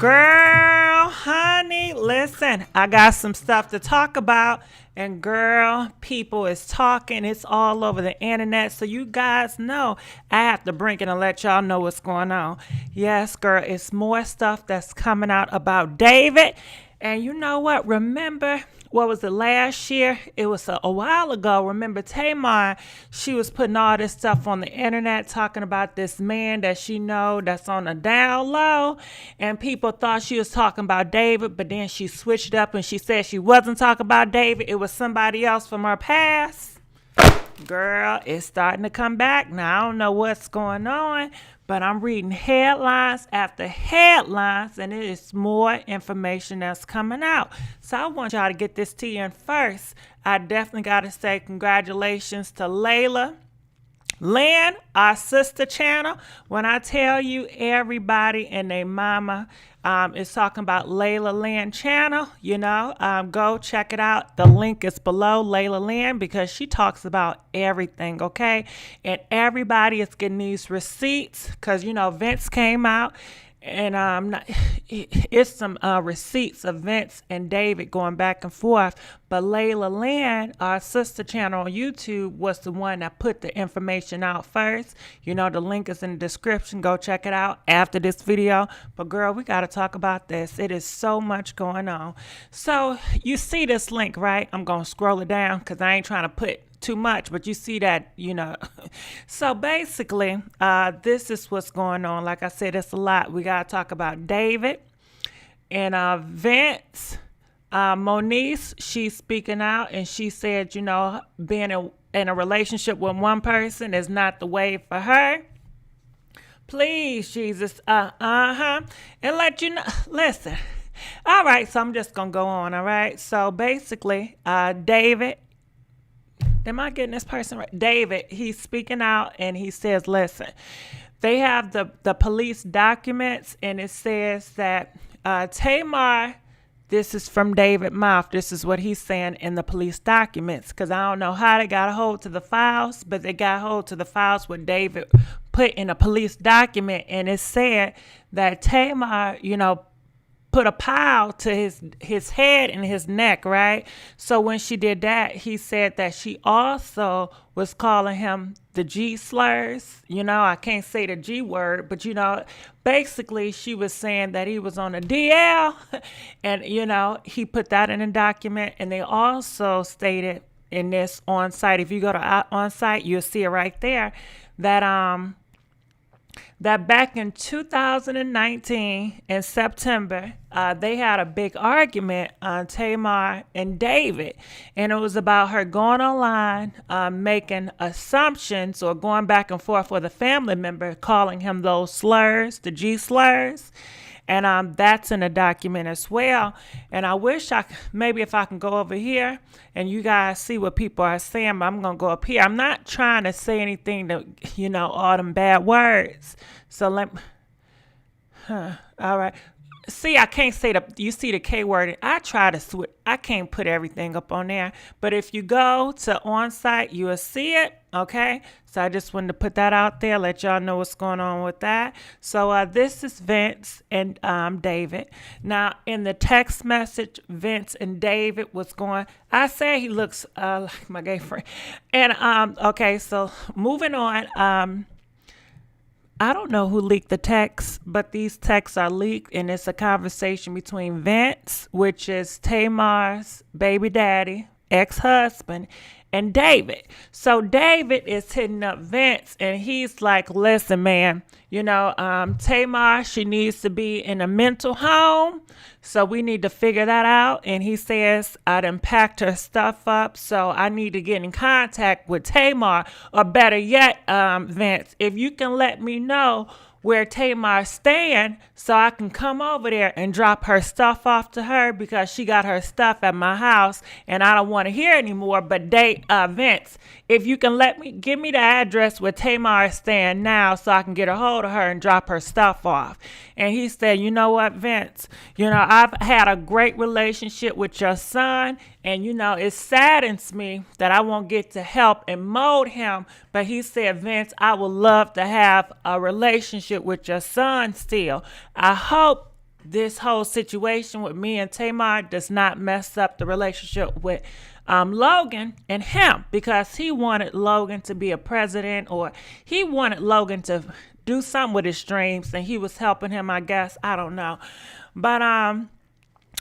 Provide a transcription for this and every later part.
Girl, honey, listen, I got some stuff to talk about. And girl, people is talking. It's all over the internet. So you guys know I have to bring it and let y'all know what's going on. Yes, girl, it's more stuff that's coming out about David. And you know what? Remember, what was it, last year? It was a while ago. Remember Tamar? She was putting all this stuff on the internet talking about this man that she know that's on the down low. And people thought she was talking about David, but then she switched up and she said she wasn't talking about David. It was somebody else from her past. Girl, it's starting to come back. Now, I don't know what's going on, but I'm reading headlines after headlines, and it is more information that's coming out. So I want y'all to get this tea in first. I definitely got to say congratulations to Lailah Lynn, our sister channel. When I tell you everybody and their mama is talking about Lailah Lynn channel, go check it out. The link is below, Lailah Lynn, because she talks about everything, okay? And everybody is getting these receipts because, Vince came out. And it's some receipts of Vince and David going back and forth. But Lailah Lynn, our sister channel on YouTube, was the one that put the information out first. The link is in the description. Go check it out after this video. But girl, we got to talk about this. It is so much going on. So you see this link, right? I'm going to scroll it down because I ain't trying to put too much, but you see that, So basically, this is what's going on. Like I said, it's a lot. We got to talk about David and Vince. Moniece, she's speaking out and she said, being in a relationship with one person is not the way for her. Please, Jesus. And let you know. Listen. All right. So I'm just going to go on. All right. So basically, David. Am I getting this person right? David, he's speaking out and he says, listen, they have the police documents and it says that Tamar, this is from David's mouth. This is what he's saying in the police documents because I don't know how they got a hold to the files, but they got a hold to the files what David put in a police document. And it said that Tamar, put a pile to his head and his neck, right? So when she did that, he said that she also was calling him the G slurs. I can't say the G word, but basically she was saying that he was on a DL and he put that in a document. And they also stated in this on site, if you go to on site, you'll see it right there, that back in 2019 in September, they had a big argument on Tamar and David. And it was about her going online, making assumptions or going back and forth with a family member, calling him those slurs, the G slurs. And that's in a document as well. And I wish maybe if I can go over here and you guys see what people are saying, but I'm going to go up here. I'm not trying to say anything that, all them bad words. So all right. See, I can't say you see the K word. I try to switch. I can't put everything up on there. But if you go to on site, you will see it. Okay. So I just wanted to put that out there. Let y'all know what's going on with that. So this is Vince and David. Now in the text message, Vince and David was going, I say he looks like my gay friend. And okay. So moving on. I don't know who leaked the text, but these texts are leaked, and it's a conversation between Vince, which is Tamar's baby daddy, ex-husband, and David. So David is hitting up Vince, and he's like, listen, man, Tamar, she needs to be in a mental home, so we need to figure that out. And he says, I done packed her stuff up, so I need to get in contact with Tamar, or better yet, Vince, if you can let me know where Tamar's staying so I can come over there and drop her stuff off to her because she got her stuff at my house and I don't want to hear anymore. But Vince, if you can give me the address where Tamar is staying now so I can get a hold of her and drop her stuff off. And he said, you know what, Vince, I've had a great relationship with your son, and it saddens me that I won't get to help and mold him. But he said, Vince, I would love to have a relationship with your son still. I hope this whole situation with me and Tamar does not mess up the relationship with Logan and him, because he wanted Logan to be a president, or he wanted Logan to do something with his dreams, and he was helping him, I guess. I don't know. But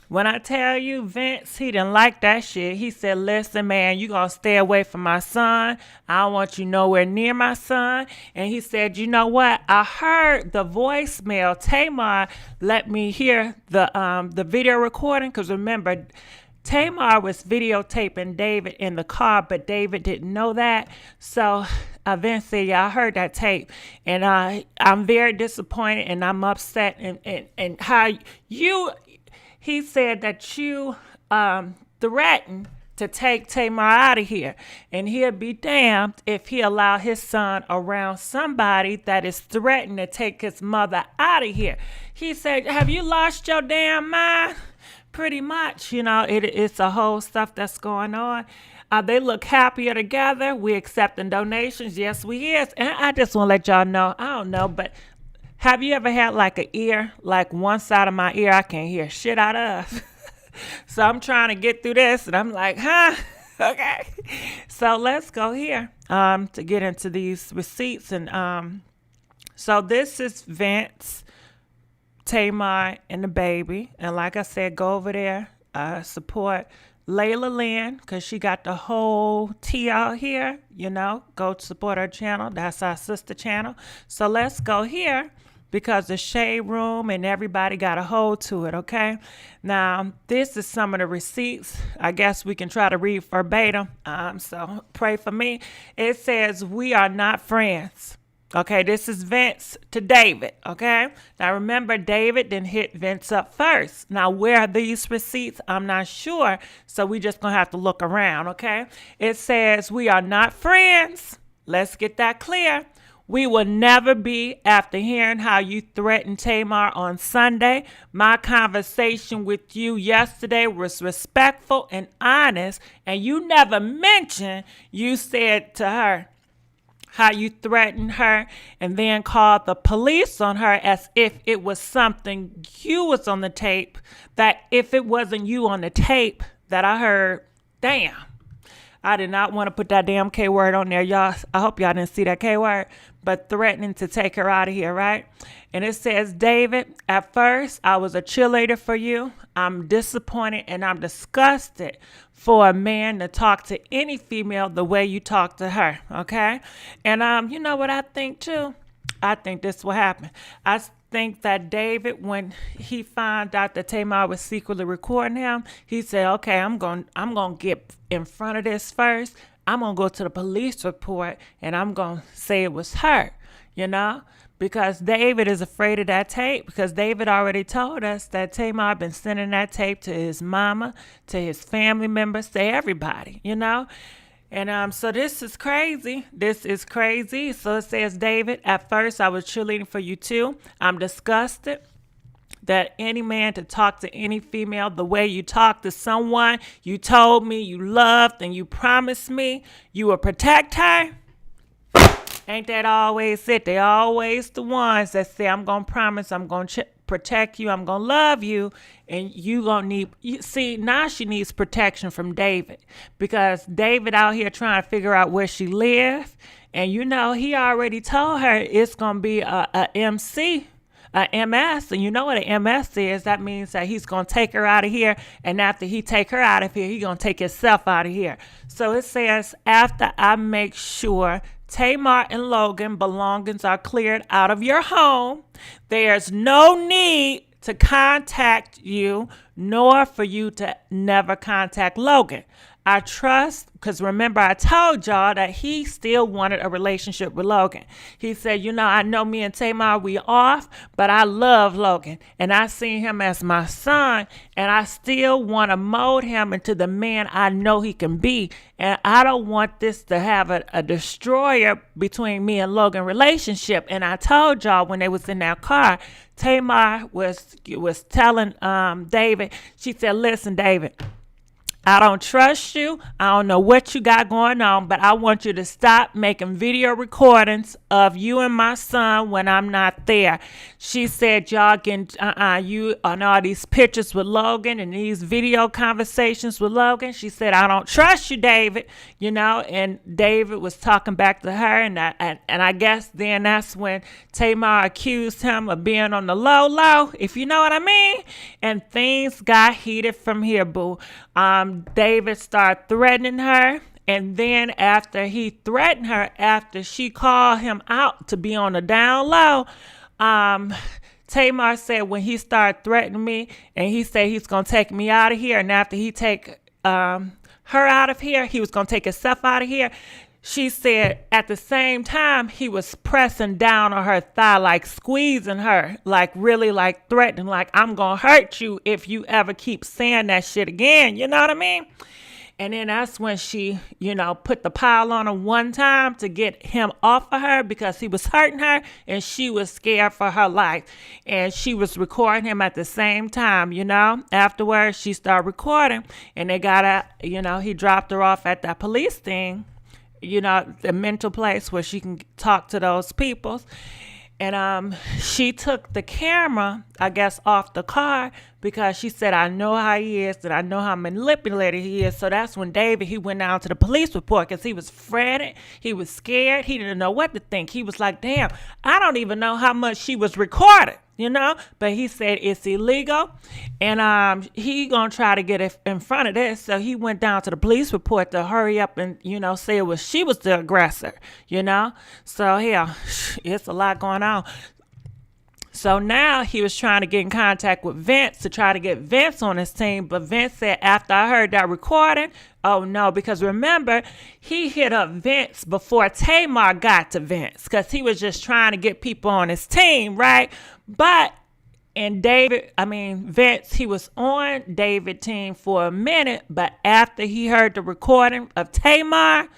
when I tell you, Vince, he didn't like that shit. He said, listen, man, you gonna stay away from my son. I don't want you nowhere near my son. And he said, you know what? I heard the voicemail. Tamar let me hear the video recording, because remember, Tamar was videotaping David in the car, but David didn't know that. So Vince said, yeah, I heard that tape. And I'm very disappointed, and I'm upset. And how he said that you threatened to take Tamar out of here. And he'll be damned if he allow his son around somebody that is threatening to take his mother out of here. He said, have you lost your damn mind? Pretty much, it's a whole stuff that's going on. They look happier together. We accepting donations. Yes, we is. And I just want to let y'all know, I don't know, but have you ever had like an ear, like one side of my ear I can't hear shit out of? So I'm trying to get through this, and I'm like, okay. So let's go here to get into these receipts. And so this is Vince, Tamar, and the baby. And like I said, go over there, support Lailah Lynn, because she got the whole tea out here. Go support her channel. That's our sister channel. So let's go here, because the shade room and everybody got a hold to it, okay? Now, this is some of the receipts. I guess we can try to read verbatim, so pray for me. It says, we are not friends. Okay, this is Vince to David, okay? Now, remember, David didn't hit Vince up first. Now, where are these receipts? I'm not sure, so we just going to have to look around, okay? It says, we are not friends. Let's get that clear. We will never be, after hearing how you threatened Tamar on Sunday. My conversation with you yesterday was respectful and honest, and you never mentioned you said to her how you threatened her and then called the police on her as if it was something you was on the tape, that if it wasn't you on the tape that I heard, damn. I did not want to put that damn K word on there, y'all. I hope y'all didn't see that K word, but threatening to take her out of here, right? And it says, David, at first I was a cheerleader for you. I'm disappointed and I'm disgusted for a man to talk to any female the way you talk to her, okay? And you know what I think too? I think this will happen. I think that David, when he found out that Tamar was secretly recording him, he said, okay, I'm going to get in front of this first. I'm going to go to the police report and I'm going to say it was her, because David is afraid of that tape, because David already told us that Tamar been sending that tape to his mama, to his family members, to everybody, And so this is crazy. This is crazy. So it says, David, at first I was cheerleading for you too. I'm disgusted that any man to talk to any female the way you talk to someone you told me you loved and you promised me you would protect her. Ain't that always it? They always the ones that say, I'm going to promise, I'm going to protect you, I'm going to love you, and you going to need, see, now she needs protection from David, because David out here trying to figure out where she live, and he already told her it's going to be a MC, a MS, and you know what an MS is? That means that he's going to take her out of here, and after he take her out of here, he's going to take himself out of here. So it says, after I make sure Tamar and Logan belongings are cleared out of your home, there's no need to contact you, nor for you to never contact Logan. I trust, because remember I told y'all that he still wanted a relationship with Logan. He said, I know me and Tamar, we off, but I love Logan and I see him as my son, and I still want to mold him into the man I know he can be. And I don't want this to have a destroyer between me and Logan relationship. And I told y'all when they was in that car, Tamar was telling David, she said, listen, David, I don't trust you. I don't know what you got going on, but I want you to stop making video recordings of you and my son when I'm not there. She said, y'all getting you on all these pictures with Logan and these video conversations with Logan. She said, I don't trust you, David. You know, and David was talking back to her, and I guess then that's when Tamar accused him of being on the low, if you know what I mean. And things got heated from here, boo. David started threatening her. And then after he threatened her, after she called him out to be on the down low, Tamar said when he started threatening me and he said he's going to take me out of here. And after he take her out of here, he was going to take himself out of here. She said at the same time, he was pressing down on her thigh, like squeezing her, like really like threatening, like I'm going to hurt you if you ever keep saying that shit again. You know what I mean? And then that's when she, you know, put the pile on him one time to get him off of her because he was hurting her and she was scared for her life. And she was recording him at the same time, you know. Afterwards, she started recording and they got out, you know, he dropped her off at that police thing, you know, the mental place where she can talk to those people. And she took the camera, I guess, off the car because she said, I know how he is and I know how manipulated he is. So that's when David, he went down to the police report because he was fretting. He was scared. He didn't know what to think. He was like, damn, I don't even know how much she was recording, you know. But he said it's illegal and he gonna try to get it in front of this. So he went down to the police report to hurry up and, you know, say she was the aggressor, you know. So yeah, it's a lot going on. So now he was trying to get in contact with Vince to try to get Vince on his team. But Vince said, after I heard that recording, oh no, because remember, he hit up Vince before Tamar got to Vince because he was just trying to get people on his team, right? But Vince, he was on David's team for a minute, but after he heard the recording of Tamar,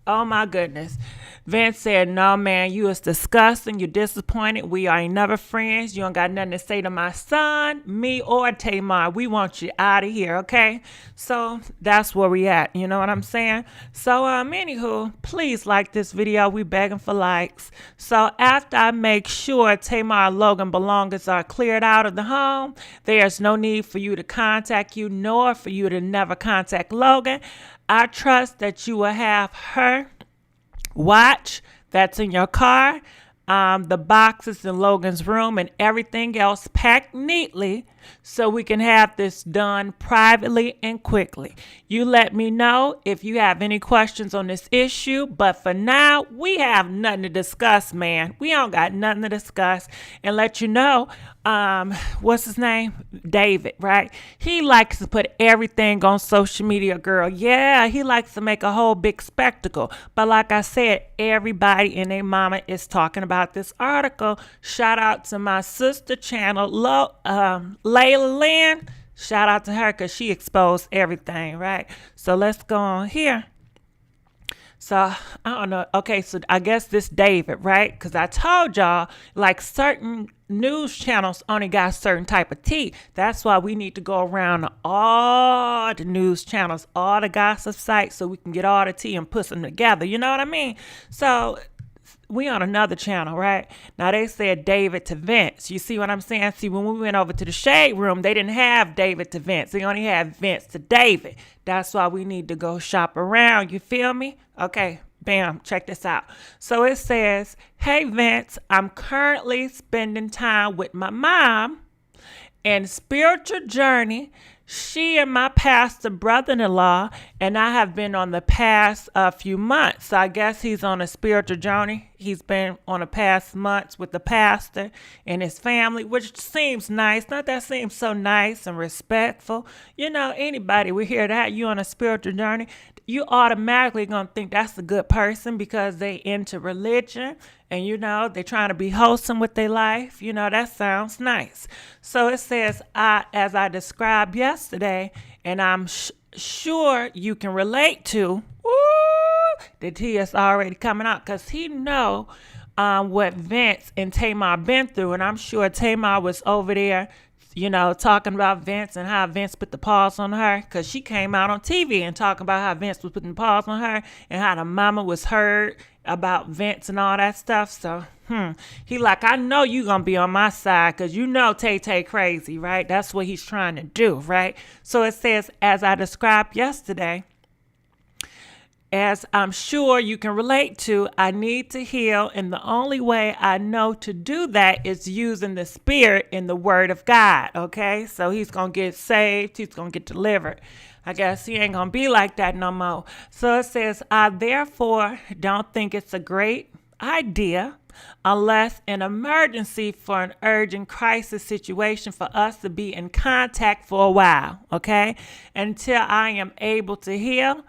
oh my goodness. Vince said, no, man, you is disgusting. You're disappointed. We ain't never friends. You don't got nothing to say to my son, me, or Tamar. We want you out of here, okay? So that's where we at. You know what I'm saying? So, anywho, please like this video. We begging for likes. So after I make sure Tamar and Logan belongings are cleared out of the home, there's no need for you to contact you, nor for you to never contact Logan. I trust that you will have her watch that's in your car, the boxes in Logan's room and everything else packed neatly so we can have this done privately and quickly. You let me know if you have any questions on this issue, but for now, we have nothing to discuss, man. We don't got nothing to discuss. And let you know, what's his name? David, right? He likes to put everything on social media, girl. Yeah, he likes to make a whole big spectacle. But like I said, everybody and their mama is talking about this article. Shout out to my sister channel, Lailah Lynn. Shout out to her because she exposed everything, right? So let's go on here. So, I don't know. Okay, so I guess this David, right? Because I told y'all, like certain news channels only got certain type of tea. That's why we need to go around to all the news channels, all the gossip sites, so we can get all the tea and put them together. You know what I mean? So we on another channel, right? Now they said David to Vince. You see what I'm saying? See, when we went over to the shade room, they didn't have David to Vince. They only had Vince to David. That's why we need to go shop around. You feel me? Okay, bam, check this out. So it says, hey Vince, I'm currently spending time with my mom and spiritual journey. She and my pastor brother-in-law and I have been on the past few months. So I guess he's on a spiritual journey. He's been on the past months with the pastor and his family, which seems nice. Not that seems so nice and respectful. You know, anybody we hear that you on a spiritual journey, you automatically gonna think that's a good person because they into religion and, you know, they trying to be wholesome with their life. You know, that sounds nice. So it says, as I described yesterday, and I'm sure you can relate to, the tea is already coming out because he know what Vince and Tamar been through. And I'm sure Tamar was over there, talking about Vince and how Vince put the paws on her, because she came out on TV and talking about how Vince was putting paws on her and how the mama was hurt about Vince and all that stuff. So, he like, I know you gonna be on my side because Tay crazy, right? That's what he's trying to do, right? So it says, as I described yesterday, as I'm sure you can relate to, I need to heal, and the only way I know to do that is using the Spirit in the Word of God, okay? So he's going to get saved, he's going to get delivered. I guess he ain't going to be like that no more. So it says, I therefore don't think it's a great idea, unless an emergency for an urgent crisis situation, for us to be in contact for a while, okay? Until I am able to heal.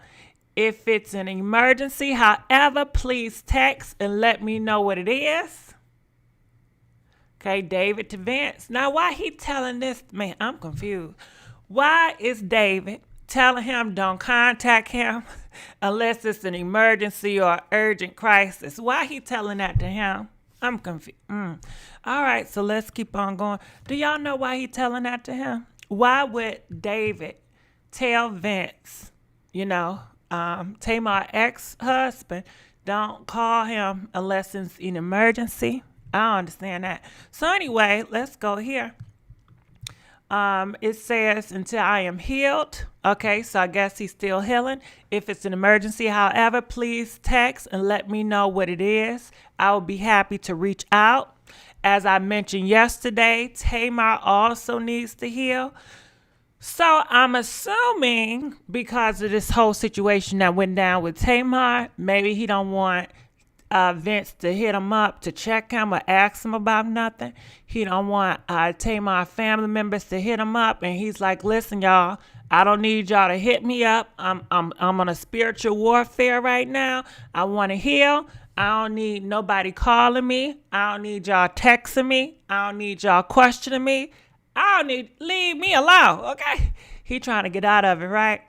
If it's an emergency, however, please text and let me know what it is. Okay, David to Vince. Now, why he telling this? Man, I'm confused. Why is David telling him don't contact him unless it's an emergency or urgent crisis? Why he telling that to him? I'm confused. All right, so let's keep on going. Do y'all know why he telling that to him? Why would David tell Vince, Tamar ex-husband, don't call him unless it's an emergency? I don't understand that. So anyway, let's go here. It says, until I am healed. Okay, so I guess he's still healing. If it's an emergency, however, please text and let me know what it is. I will be happy to reach out. As I mentioned yesterday, Tamar also needs to heal. So I'm assuming because of this whole situation that went down with Tamar, maybe he don't want Vince to hit him up to check him or ask him about nothing. He don't want Tamar family members to hit him up, and he's like, listen, y'all, I don't need y'all to hit me up. I'm on a spiritual warfare right now. I want to heal. I don't need nobody calling me. I don't need y'all texting me. I don't need y'all questioning me. Leave me alone, okay? He trying to get out of it, right?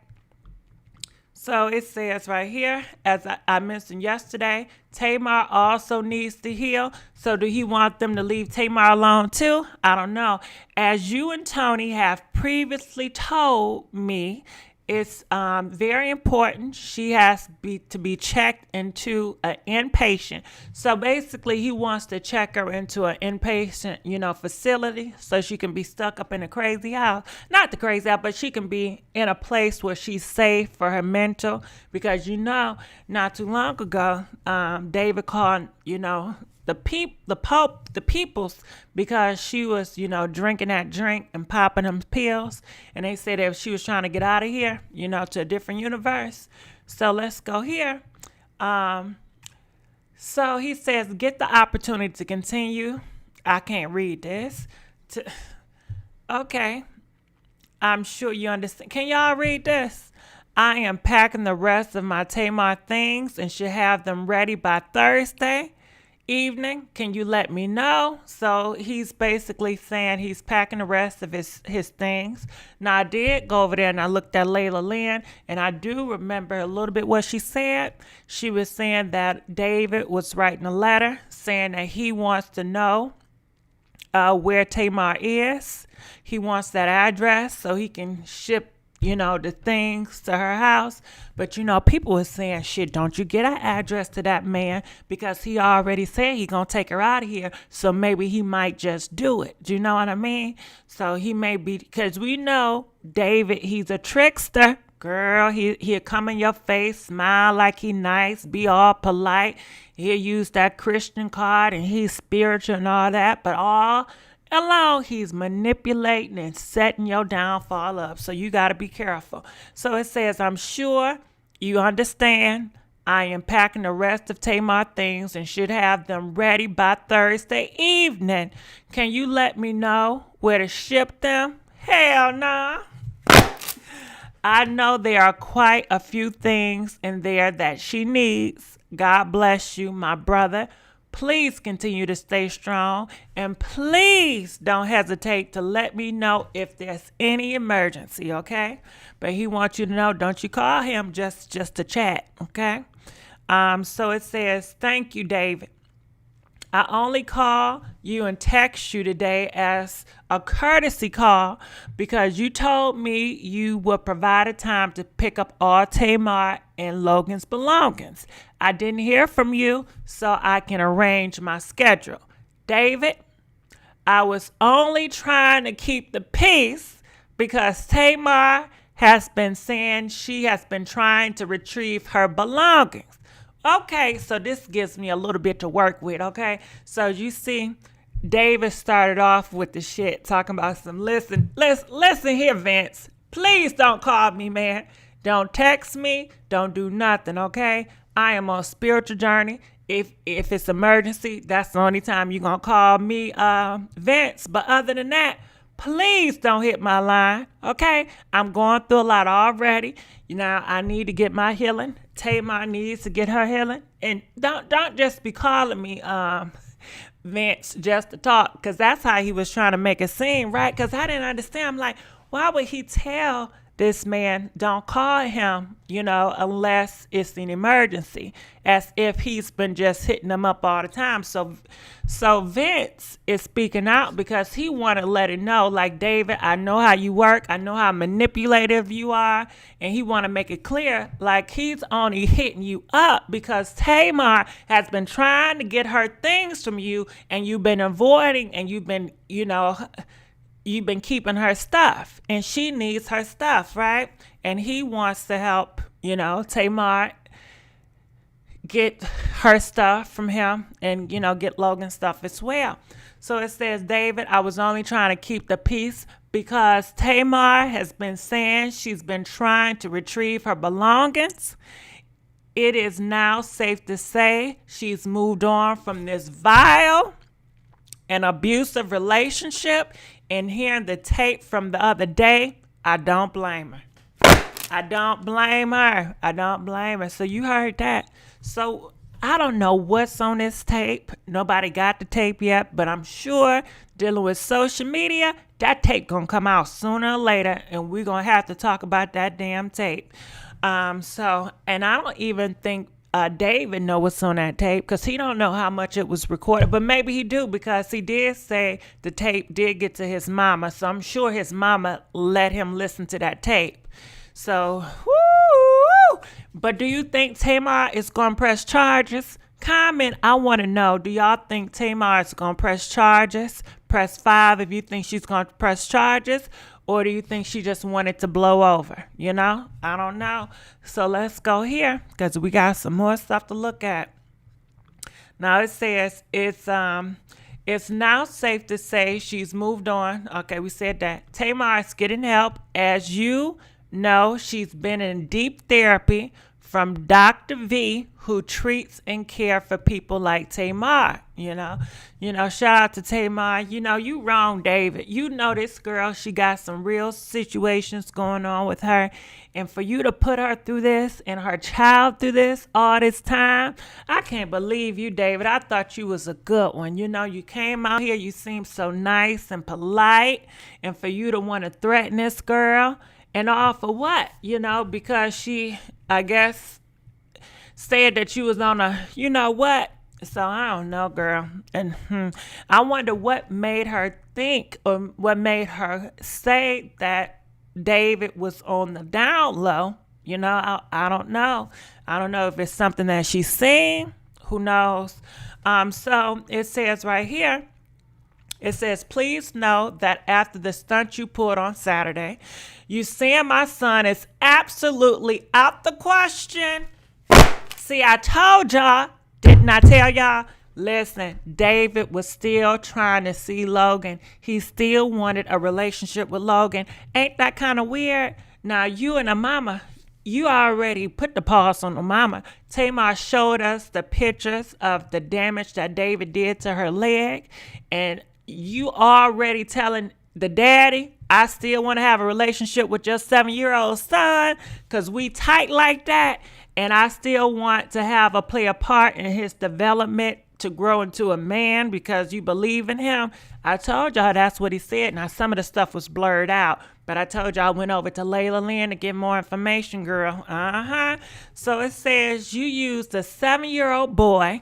So it says right here, as I mentioned yesterday, Tamar also needs to heal. So do he want them to leave Tamar alone too? I don't know. As you and Tony have previously told me, it's very important. She has to be checked into an inpatient. So basically, he wants to check her into an inpatient, facility, so she can be stuck up in a crazy house. Not the crazy house, but she can be in a place where she's safe for her mental. Because not too long ago, David called, the peoples, because she was, drinking that drink and popping them pills. And they said that she was trying to get out of here, to a different universe. So let's go here. So he says, get the opportunity to continue. I can't read this. Okay. I'm sure you understand. Can y'all read this? I am packing the rest of my Tamar things and should have them ready by Thursday evening. Can you let me know? So he's basically saying he's packing the rest of his things. Now, I did go over there and I looked at Lailah Lynn, and I do remember a little bit what she said. She was saying that David was writing a letter saying that he wants to know where Tamar is. He wants that address so he can ship the things to her house. But, people were saying, shit, don't you get an address to that man, because he already said he gonna take her out of here. So maybe he might just do it. Do you know what I mean? So he may be, because we know David, he's a trickster. Girl, he'll come in your face, smile like he nice, be all polite. He'll use that Christian card and he's spiritual and all that. But all along, he's manipulating and setting your downfall up. So you got to be careful. So it says, I'm sure you understand. I am packing the rest of Tamar things and should have them ready by Thursday evening. Can you let me know where to ship them? Hell nah. I know there are quite a few things in there that she needs. God bless you, my brother. Please continue to stay strong, and please don't hesitate to let me know if there's any emergency, okay? But he wants you to know, don't you call him just to chat, okay? So it says, thank you, David. I only call you and text you today as a courtesy call because you told me you would provide a time to pick up all Tamar and Logan's belongings. I didn't hear from you, so I can arrange my schedule. David, I was only trying to keep the peace because Tamar has been saying she has been trying to retrieve her belongings. Okay, so this gives me a little bit to work with, okay? So you see, David started off with the shit, talking about some, listen here, Vince. Please don't call me, man. Don't text me. Don't do nothing, okay? I am on a spiritual journey. If it's emergency, that's the only time you're going to call me, Vince. But other than that, please don't hit my line, okay? I'm going through a lot already. I need to get my healing. Tamar needs to get her healing. And don't just be calling me Vince just to talk, because that's how he was trying to make it seem, right? Because I didn't understand. I'm like, why would he tell this man don't call him, unless it's an emergency, as if he's been just hitting him up all the time. So Vince is speaking out because he want to let it know, like, David, I know how you work. I know how manipulative you are. And he want to make it clear, like, he's only hitting you up because Tamar has been trying to get her things from you, and you've been avoiding, and you've been, you've been keeping her stuff, and she needs her stuff, right? And he wants to help, Tamar get her stuff from him and, get Logan's stuff as well. So it says, David, I was only trying to keep the peace because Tamar has been saying she's been trying to retrieve her belongings. It is now safe to say she's moved on from this vile and abusive relationship. And hearing the tape from the other day, I don't blame her. I don't blame her. So you heard that. So I don't know what's on this tape. Nobody got the tape yet, but I'm sure dealing with social media, that tape gonna come out sooner or later, and we're gonna have to talk about that damn tape. And I don't even think David know what's on that tape, because he don't know how much it was recorded, but maybe he do, because he did say the tape did get to his mama, so I'm sure his mama let him listen to that tape. So, woo! But do you think Tamar is gonna press charges? Comment, I want to know, do y'all think Tamar is gonna press charges? Press 5 if you think she's gonna press charges. Or do you think she just wanted to blow over? I don't know. So let's go here, because we got some more stuff to look at. Now it says it's now safe to say she's moved on. Okay, we said that. Tamar is getting help. As you know, she's been in deep therapy from Dr. V, who treats and care for people like Tamar. Shout out to Tamar. You wrong, David. This girl, she got some real situations going on with her. And for you to put her through this and her child through this all this time, I can't believe you, David. I thought you was a good one. You came out here, you seemed so nice and polite. And for you to want to threaten this girl, and all for what? Because she, I guess, said that you was on a, what? So I don't know, girl. And I wonder what made her think, or what made her say that David was on the down low. I don't know. I don't know if it's something that she's seen. Who knows? So it says right here, it says, please know that after the stunt you pulled on Saturday, you seeing my son is absolutely out the question. See, I told y'all, didn't I tell y'all? Listen, David was still trying to see Logan. He still wanted a relationship with Logan. Ain't that kind of weird? Now, you and the mama, you already put the pause on the mama. Tamar showed us the pictures of the damage that David did to her leg. And you already telling the daddy, I still want to have a relationship with your 7-year-old son because we tight like that. And I still want to play a part in his development to grow into a man because you believe in him. I told y'all that's what he said. Now, some of the stuff was blurred out, but I told y'all I went over to Lailah Lynn to get more information, girl. So it says you used a 7-year-old boy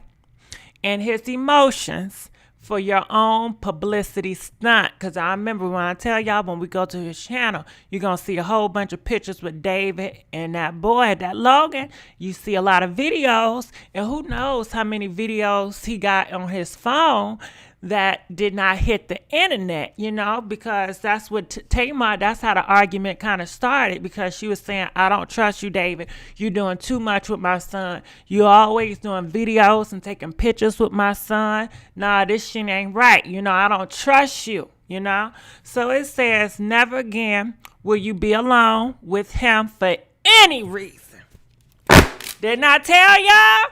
and his emotions for your own publicity stunt. Because I remember when I tell y'all, when we go to his channel, you're going to see a whole bunch of pictures with David and that boy, that Logan. You see a lot of videos, and who knows how many videos he got on his phone that did not hit the internet, because that's what Tamar, that's how the argument kind of started, because she was saying, I don't trust you, David. You're doing too much with my son. You're always doing videos and taking pictures with my son. Nah, this shit ain't right. I don't trust you, So it says, never again will you be alone with him for any reason. Didn't I tell y'all?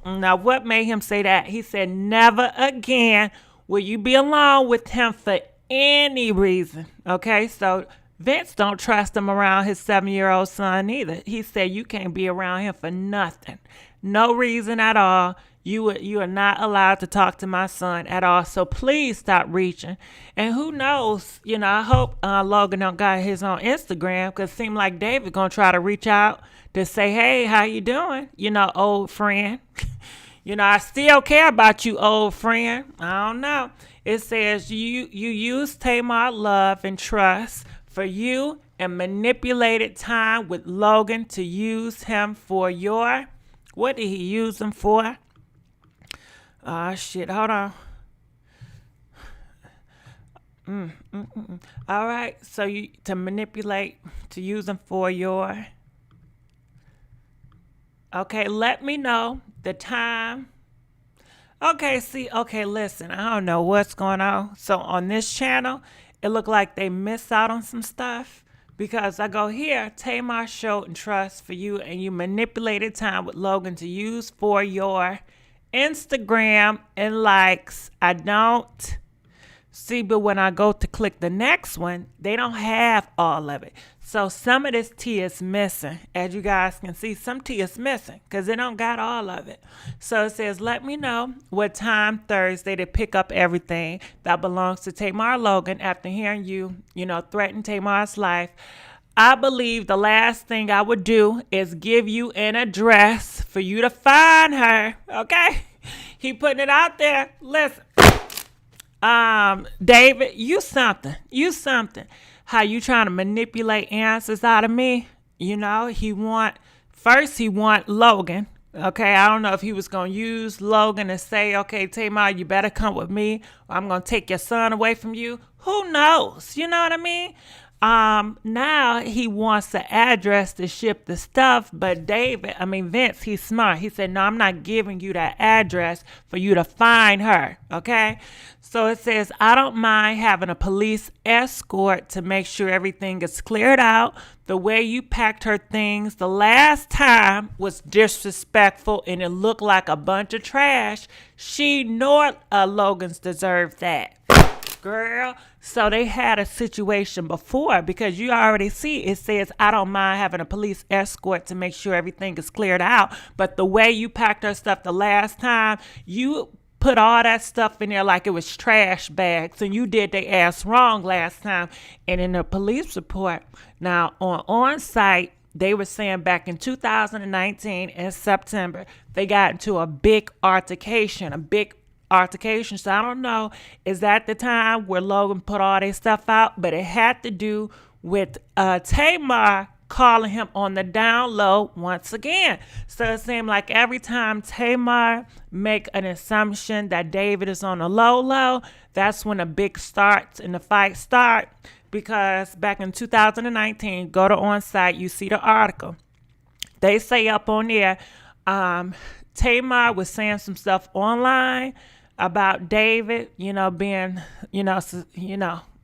Now, what made him say that? He said, never again will you be alone with him for any reason. Okay, so Vince don't trust him around his 7-year-old son either. He said, you can't be around him for nothing. No reason at all. You are not allowed to talk to my son at all. So please stop reaching. And who knows, I hope Logan don't got his own Instagram, because it seemed like David going to try to reach out to say, hey, how you doing? Old friend. I still care about you, old friend. I don't know. It says you use Tamar love and trust for you and manipulated time with Logan to use him for your, what did he use him for? Shit, hold on. All right, so you to manipulate, to use them for your. Okay, let me know the time. Okay, listen, I don't know what's going on. So on this channel, it looked like they missed out on some stuff, because I go here, Tamar showed and trust for you, and you manipulated time with Logan to use for your Instagram and likes. I don't see, but when I go to click the next one, they don't have all of it. So some of this tea is missing. As you guys can see, some tea is missing because they don't got all of it. So it says, let me know what time Thursday to pick up everything that belongs to Tamar Logan after hearing you, threaten Tamar's life. I believe the last thing I would do is give you an address for you to find her. Okay? He putting it out there. Listen. David, you something. How you trying to manipulate answers out of me? He want Logan. Okay, I don't know if he was going to use Logan and say, okay, Tamar, you better come with me, or I'm going to take your son away from you. Who knows? You know what I mean? Now he wants the address to ship the stuff, but Vince, he's smart. He said, no, I'm not giving you that address for you to find her. Okay. So it says, I don't mind having a police escort to make sure everything is cleared out. The way you packed her things the last time was disrespectful, and it looked like a bunch of trash. She nor Logan's deserved that. Girl, so they had a situation before, because you already see it says, I don't mind having a police escort to make sure everything is cleared out. But the way you packed her stuff the last time, you put all that stuff in there like it was trash bags, and you did their ass wrong last time. And in the police report, now on site, they were saying back in 2019 in September, they got into a big altercation. So I don't know, is that the time where Logan put all their stuff out? But it had to do with Tamar calling him on the down low once again. So it seemed like every time Tamar make an assumption that David is on the low, that's when a big starts and the fight start. Because back in 2019, go to On Site, you see the article. They say up on there, Tamar was saying some stuff online about David, being,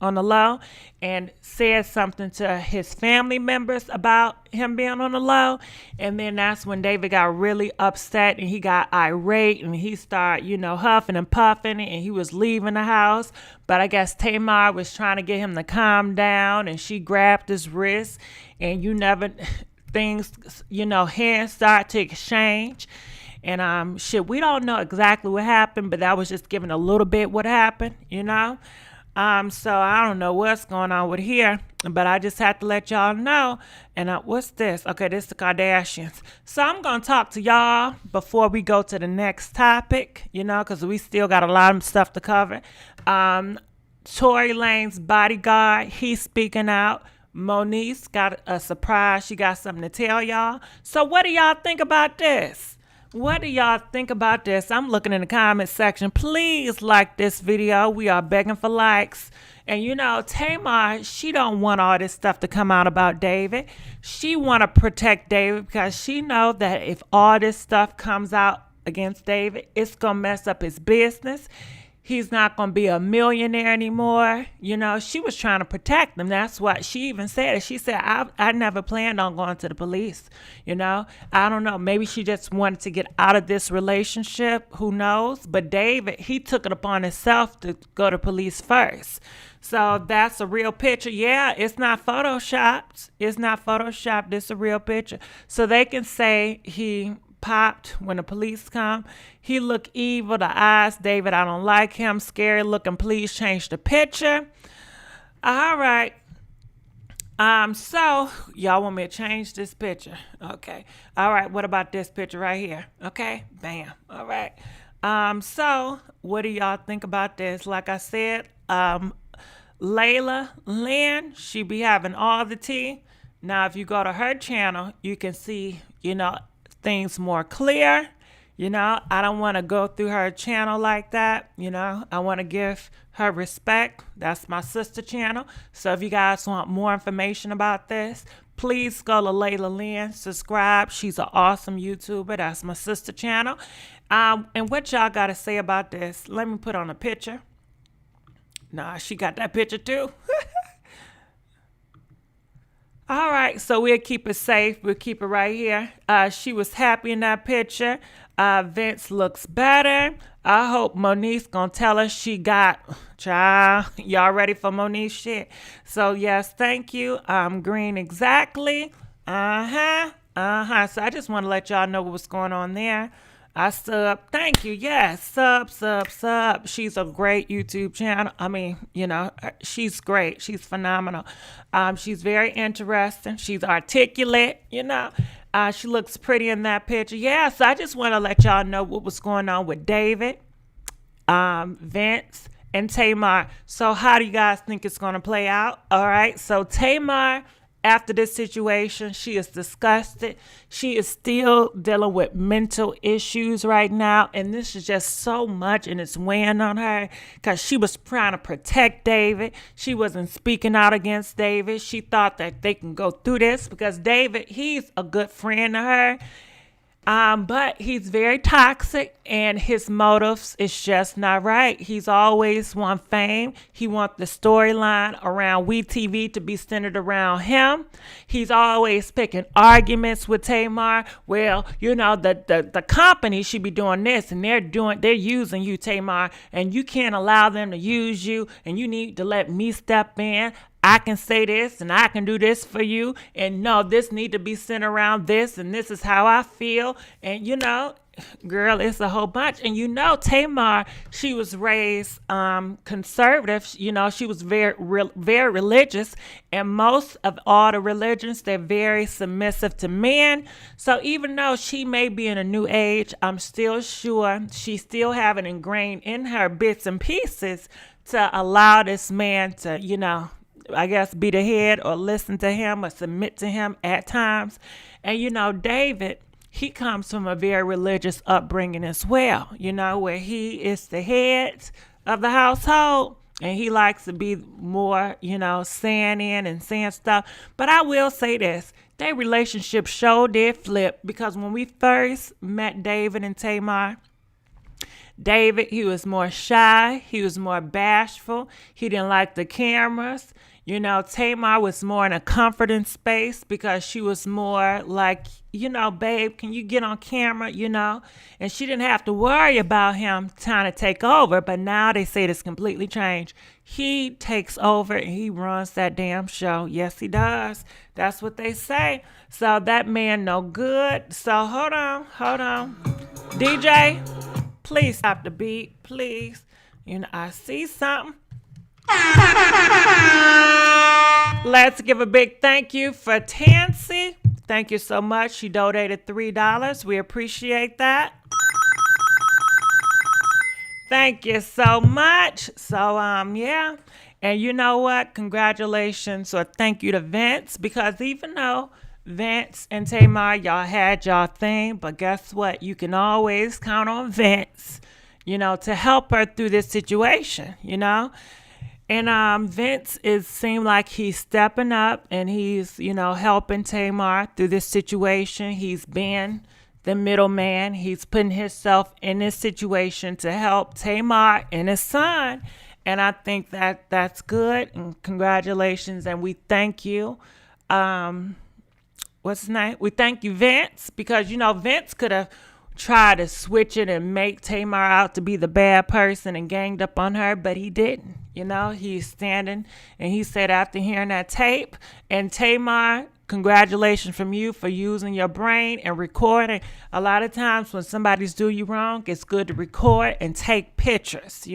on the low, and said something to his family members about him being on the low. And then that's when David got really upset and he got irate and he started, huffing and puffing, and he was leaving the house. But I guess Tamar was trying to get him to calm down, and she grabbed his wrist, and things, hands start to exchange. And we don't know exactly what happened, but that was just giving a little bit what happened, So I don't know what's going on with here, but I just had to let y'all know. And what's this? Okay, this is the Kardashians. So I'm gonna talk to y'all before we go to the next topic, because we still got a lot of stuff to cover. Tory Lanez Bodyguard, he's speaking out. Moniece got a surprise. She got something to tell y'all. So what do y'all think about this? What do y'all think about this? I'm looking in the comment section. Please like this video. We are begging for likes. And Tamar, she don't want all this stuff to come out about David. She want to protect David because she know that if all this stuff comes out against David, it's going to mess up his business. He's not going to be a millionaire anymore. She was trying to protect him. That's what she even said. She said, I never planned on going to the police. I don't know. Maybe she just wanted to get out of this relationship. Who knows? But David, he took it upon himself to go to police first. So that's a real picture. Yeah, it's not photoshopped. It's not photoshopped. It's a real picture. So they can say he popped when the police come. He look evil. The eyes, David, I don't like him. Scary looking. Please change the picture. All right. So y'all want me to change this picture? Okay. All right. What about this picture right here? Okay. Bam. All right. So what do y'all think about this? Like I said, Lailah Lynn, she be having all the tea. Now, if you go to her channel, you can see, things more clear. I don't want to go through her channel like that. I want to give her respect. That's my sister channel. So if you guys want more information about this, please go to Lailah Lynn, subscribe. She's an awesome YouTuber. That's my sister channel. And what y'all got to say about this? Let me put on a picture. Nah, she got that picture too. All right, so we'll keep it safe. We'll keep it right here. She was happy in that picture. Vince looks better. I hope Moniece gonna tell us she got, child, y'all ready for Moniece shit? So yes, thank you. Green exactly. So I just want to let y'all know what's going on there. I sub. Thank you. Yes. Sub. She's a great YouTube channel. I mean, she's great. She's phenomenal. She's very interesting. She's articulate, she looks pretty in that picture. Yeah. So I just want to let y'all know what was going on with David, Vince, and Tamar. So how do you guys think it's going to play out? All right. So Tamar, after this situation, she is disgusted. She is still dealing with mental issues right now. And this is just so much, and it's weighing on her because she was trying to protect David. She wasn't speaking out against David. She thought that they can go through this because David, he's a good friend to her. But he's very toxic and his motives is just not right. He's always want fame. He wants the storyline around WeTV to be centered around him. He's always picking arguments with Tamar. Well, the company should be doing this and they're using you, Tamar, and you can't allow them to use you, and you need to let me step in. I can say this and I can do this for you. And no, this need to be centered around this. And this is how I feel. And girl, it's a whole bunch. And Tamar, she was raised conservative. She was very religious. And most of all the religions, they're very submissive to men. So even though she may be in a new age, I'm still sure she still have it ingrained in her bits and pieces to allow this man to, I guess, be the head or listen to him or submit to him at times. And, David, he comes from a very religious upbringing as well, where he is the head of the household and he likes to be more, saying in and saying stuff. But I will say this, their relationship sure did flip because when we first met David and Tamar, David, he was more shy. He was more bashful. He didn't like the cameras. Tamar was more in a comforting space because she was more like, babe, can you get on camera, And she didn't have to worry about him trying to take over. But now they say it's completely changed. He takes over and he runs that damn show. Yes, he does. That's what they say. So that man no good. So hold on. DJ, please stop the beat, please. I see something. Let's give a big thank you for Tansy. Thank you so much. She donated $3. We appreciate that. Thank you so much. So, yeah. And you know what? Congratulations or thank you to Vince, because even though Vince and Tamar, y'all had y'all thing, but guess what? You can always count on Vince, to help her through this situation. And Vince seemed like he's stepping up and he's, helping Tamar through this situation. He's being the middleman. He's putting himself in this situation to help Tamar and his son. And I think that's good. And congratulations. And we thank you. What's his name? We thank you, Vince, because, Vince could have tried to switch it and make Tamar out to be the bad person and ganged up on her, but he didn't. He's standing and he said after hearing that tape, and Tamar, congratulations from you for using your brain and recording. A lot of times when somebody's doing you wrong, it's good to record and take pictures,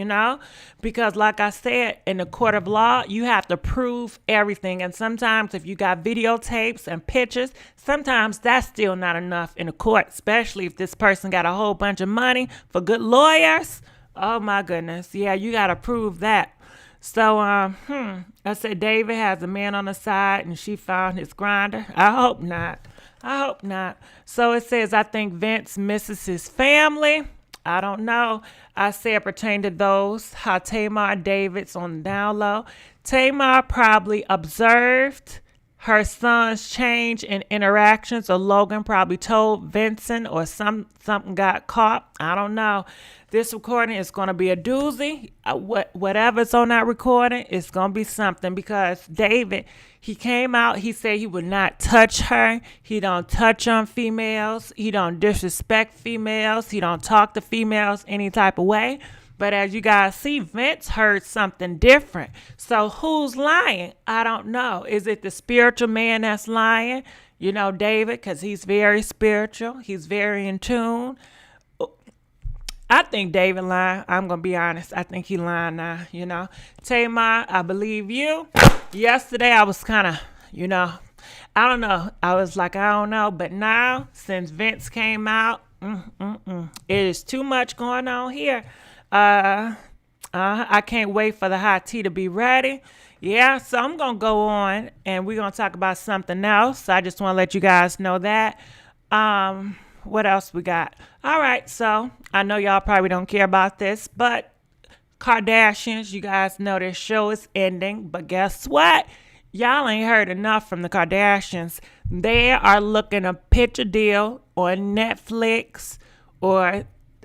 because like I said, in the court of law, you have to prove everything. And sometimes if you got videotapes and pictures, sometimes that's still not enough in the court, especially if this person got a whole bunch of money for good lawyers. Oh my goodness. Yeah, you got to prove that. So, I said David has a man on the side and she found his grinder. I hope not. So it says, I think Vince misses his family. I don't know. I said pertain to those, how Tamar David's on the down low. Tamar probably observed her son's change in interactions, or Logan probably told Vincent, or something got caught. I don't know. This recording is going to be a doozy. Whatever's on that recording, it's going to be something, because David, he came out, he said he would not touch her. He don't touch on females. He don't disrespect females. He don't talk to females any type of way. But as you guys see, Vince heard something different. So who's lying? I don't know. Is it the spiritual man that's lying? David, because he's very spiritual. He's very in tune. I think David lying. I'm going to be honest. I think he lying now, Tamar, I believe you. Yesterday, I was kind of, I don't know. I was like, I don't know. But now, since Vince came out, it is too much going on here. I can't wait for the hot tea to be ready. Yeah, so I'm going to go on and we're going to talk about something else. I just want to let you guys know that. What else we got? All right, so I know y'all probably don't care about this, but Kardashians, you guys know their show is ending, but guess what? Y'all ain't heard enough from the Kardashians. They are looking to pitch a deal on Netflix, or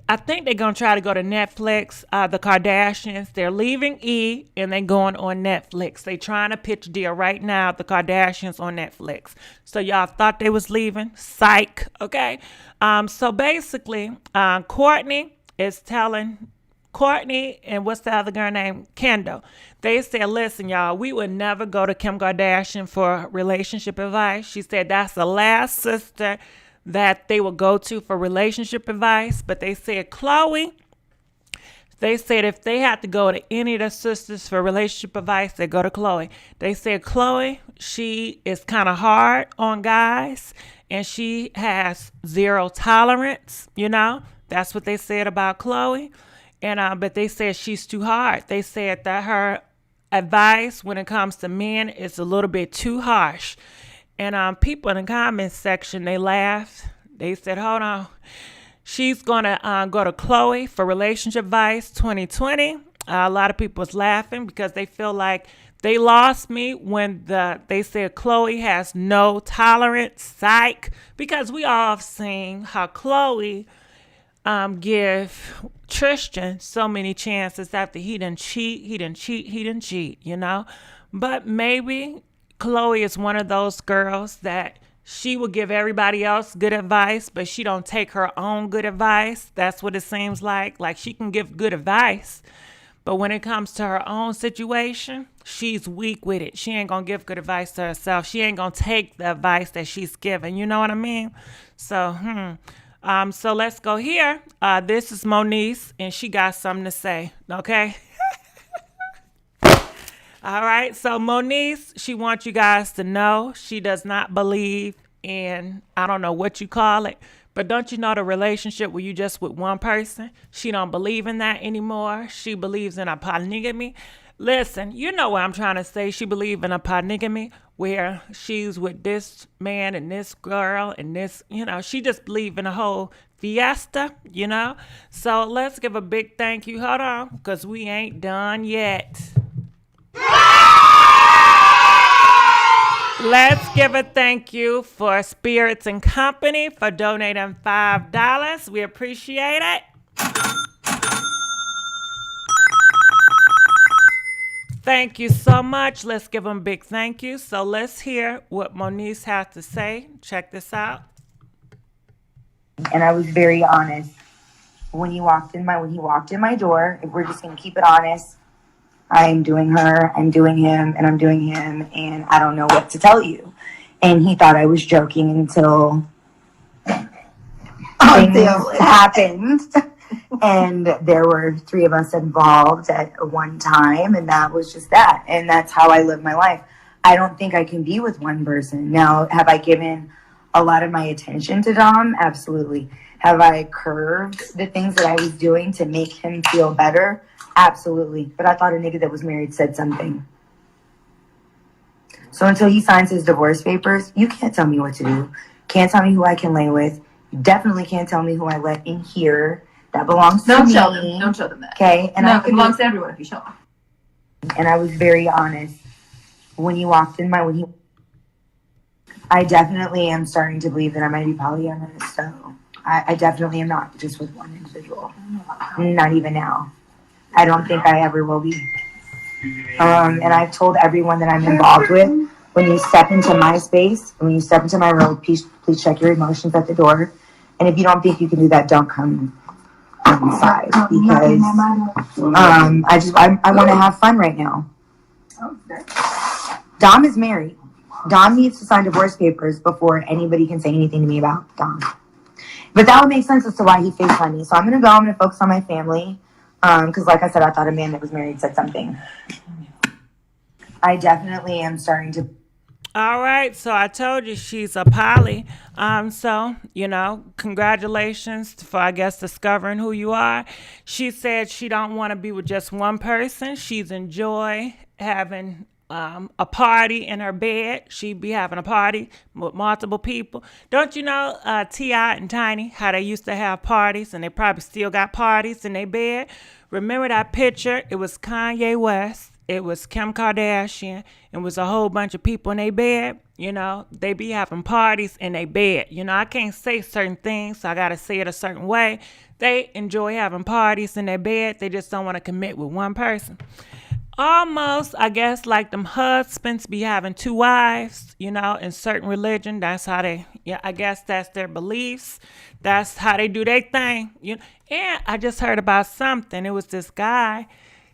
I think they're going to try to go to Netflix. The Kardashians, they're leaving E and they're going on Netflix. They trying to pitch a deal right now, the Kardashians on Netflix. So y'all thought they was leaving? Psych, okay? So basically, Kourtney and what's the other girl name? Kendall. They said, listen, y'all, we would never go to Kim Kardashian for relationship advice. She said that's the last sister that they will go to for relationship advice. But they said Khloe, they said if they had to go to any of the sisters for relationship advice, they go to Khloe. They said Khloe, she is kind of hard on guys and she has zero tolerance, That's what they said about Khloe. And but they said she's too hard. They said that her advice when it comes to men is a little bit too harsh. And people in the comments section, they laughed. They said, hold on. She's going to go to Khloe for relationship advice 2020. A lot of people was laughing because they feel like they lost me when they said Khloe has no tolerance. Psych. Because we all have seen how Khloe give Tristan so many chances after he didn't cheat, But maybe Khloe is one of those girls that she will give everybody else good advice, but she don't take her own good advice. That's what it seems like. Like she can give good advice, but when it comes to her own situation, she's weak with it. She ain't going to give good advice to herself. She ain't going to take the advice that she's given. You know what I mean? So, so let's go here. This is Moniece, and she got something to say. Okay. All right. So Moniece, she wants you guys to know she does not believe in, I don't know what you call it, but don't you know the relationship where you just with one person? She don't believe in that anymore. She believes in a polygamy. Listen, you know what I'm trying to say. She believes in a polygamy where she's with this man and this girl and this, she just believes in a whole fiesta, So let's give a big thank you. Hold on, because we ain't done yet. Let's give a thank you for Spirits and Company for donating $5. We appreciate it. Thank you so much. Let's give them a big thank you. So let's hear what Moniece has to say. Check this out. And I was very honest when he walked in my door. If we're just gonna keep it honest, I'm doing her, I'm doing him, and I'm doing him, and I don't know what to tell you. And he thought I was joking until things happened. And there were 3 of us involved at one time, and that was just that. And that's how I live my life. I don't think I can be with one person. Now, have I given a lot of my attention to Dom? Absolutely. Have I curved the things that I was doing to make him feel better? Absolutely. But I thought a nigga that was married said something. So until he signs his divorce papers, you can't tell me what to do. Can't tell me who I can lay with. You definitely can't tell me who I let in here. That belongs to me. Don't show them that. Okay? And it belongs to everyone if you show them. And I was very honest. When he walked in I definitely am starting to believe that I might be polyamorous. So I definitely am not just with one individual. Not even now. I don't think I ever will be. And I've told everyone that I'm involved with, when you step into my space, when you step into my room, please check your emotions at the door. And if you don't think you can do that, don't come inside, because I want to have fun right now. Dom is married. Dom needs to sign divorce papers before anybody can say anything to me about Dom. But that would make sense as to why he FaceTimed me. So I'm going to focus on my family. Because like I said, I thought a man that was married said something. I definitely am starting to. All right, so I told you she's a poly. So, congratulations for, I guess, discovering who you are. She said she don't want to be with just one person. She's enjoy having a party in her bed. She be having a party with multiple people. Don't you know T.I. and Tiny, how they used to have parties, and they probably still got parties in their bed? Remember that picture? It was Kanye West. It was Kim Kardashian. It was a whole bunch of people in their bed. They be having parties in their bed. I can't say certain things, so I got to say it a certain way. They enjoy having parties in their bed. They just don't want to commit with one person. Almost, I guess, like them husbands be having 2 wives, in certain religion. That's how I guess that's their beliefs. That's how they do their thing. And I just heard about something. It was this guy.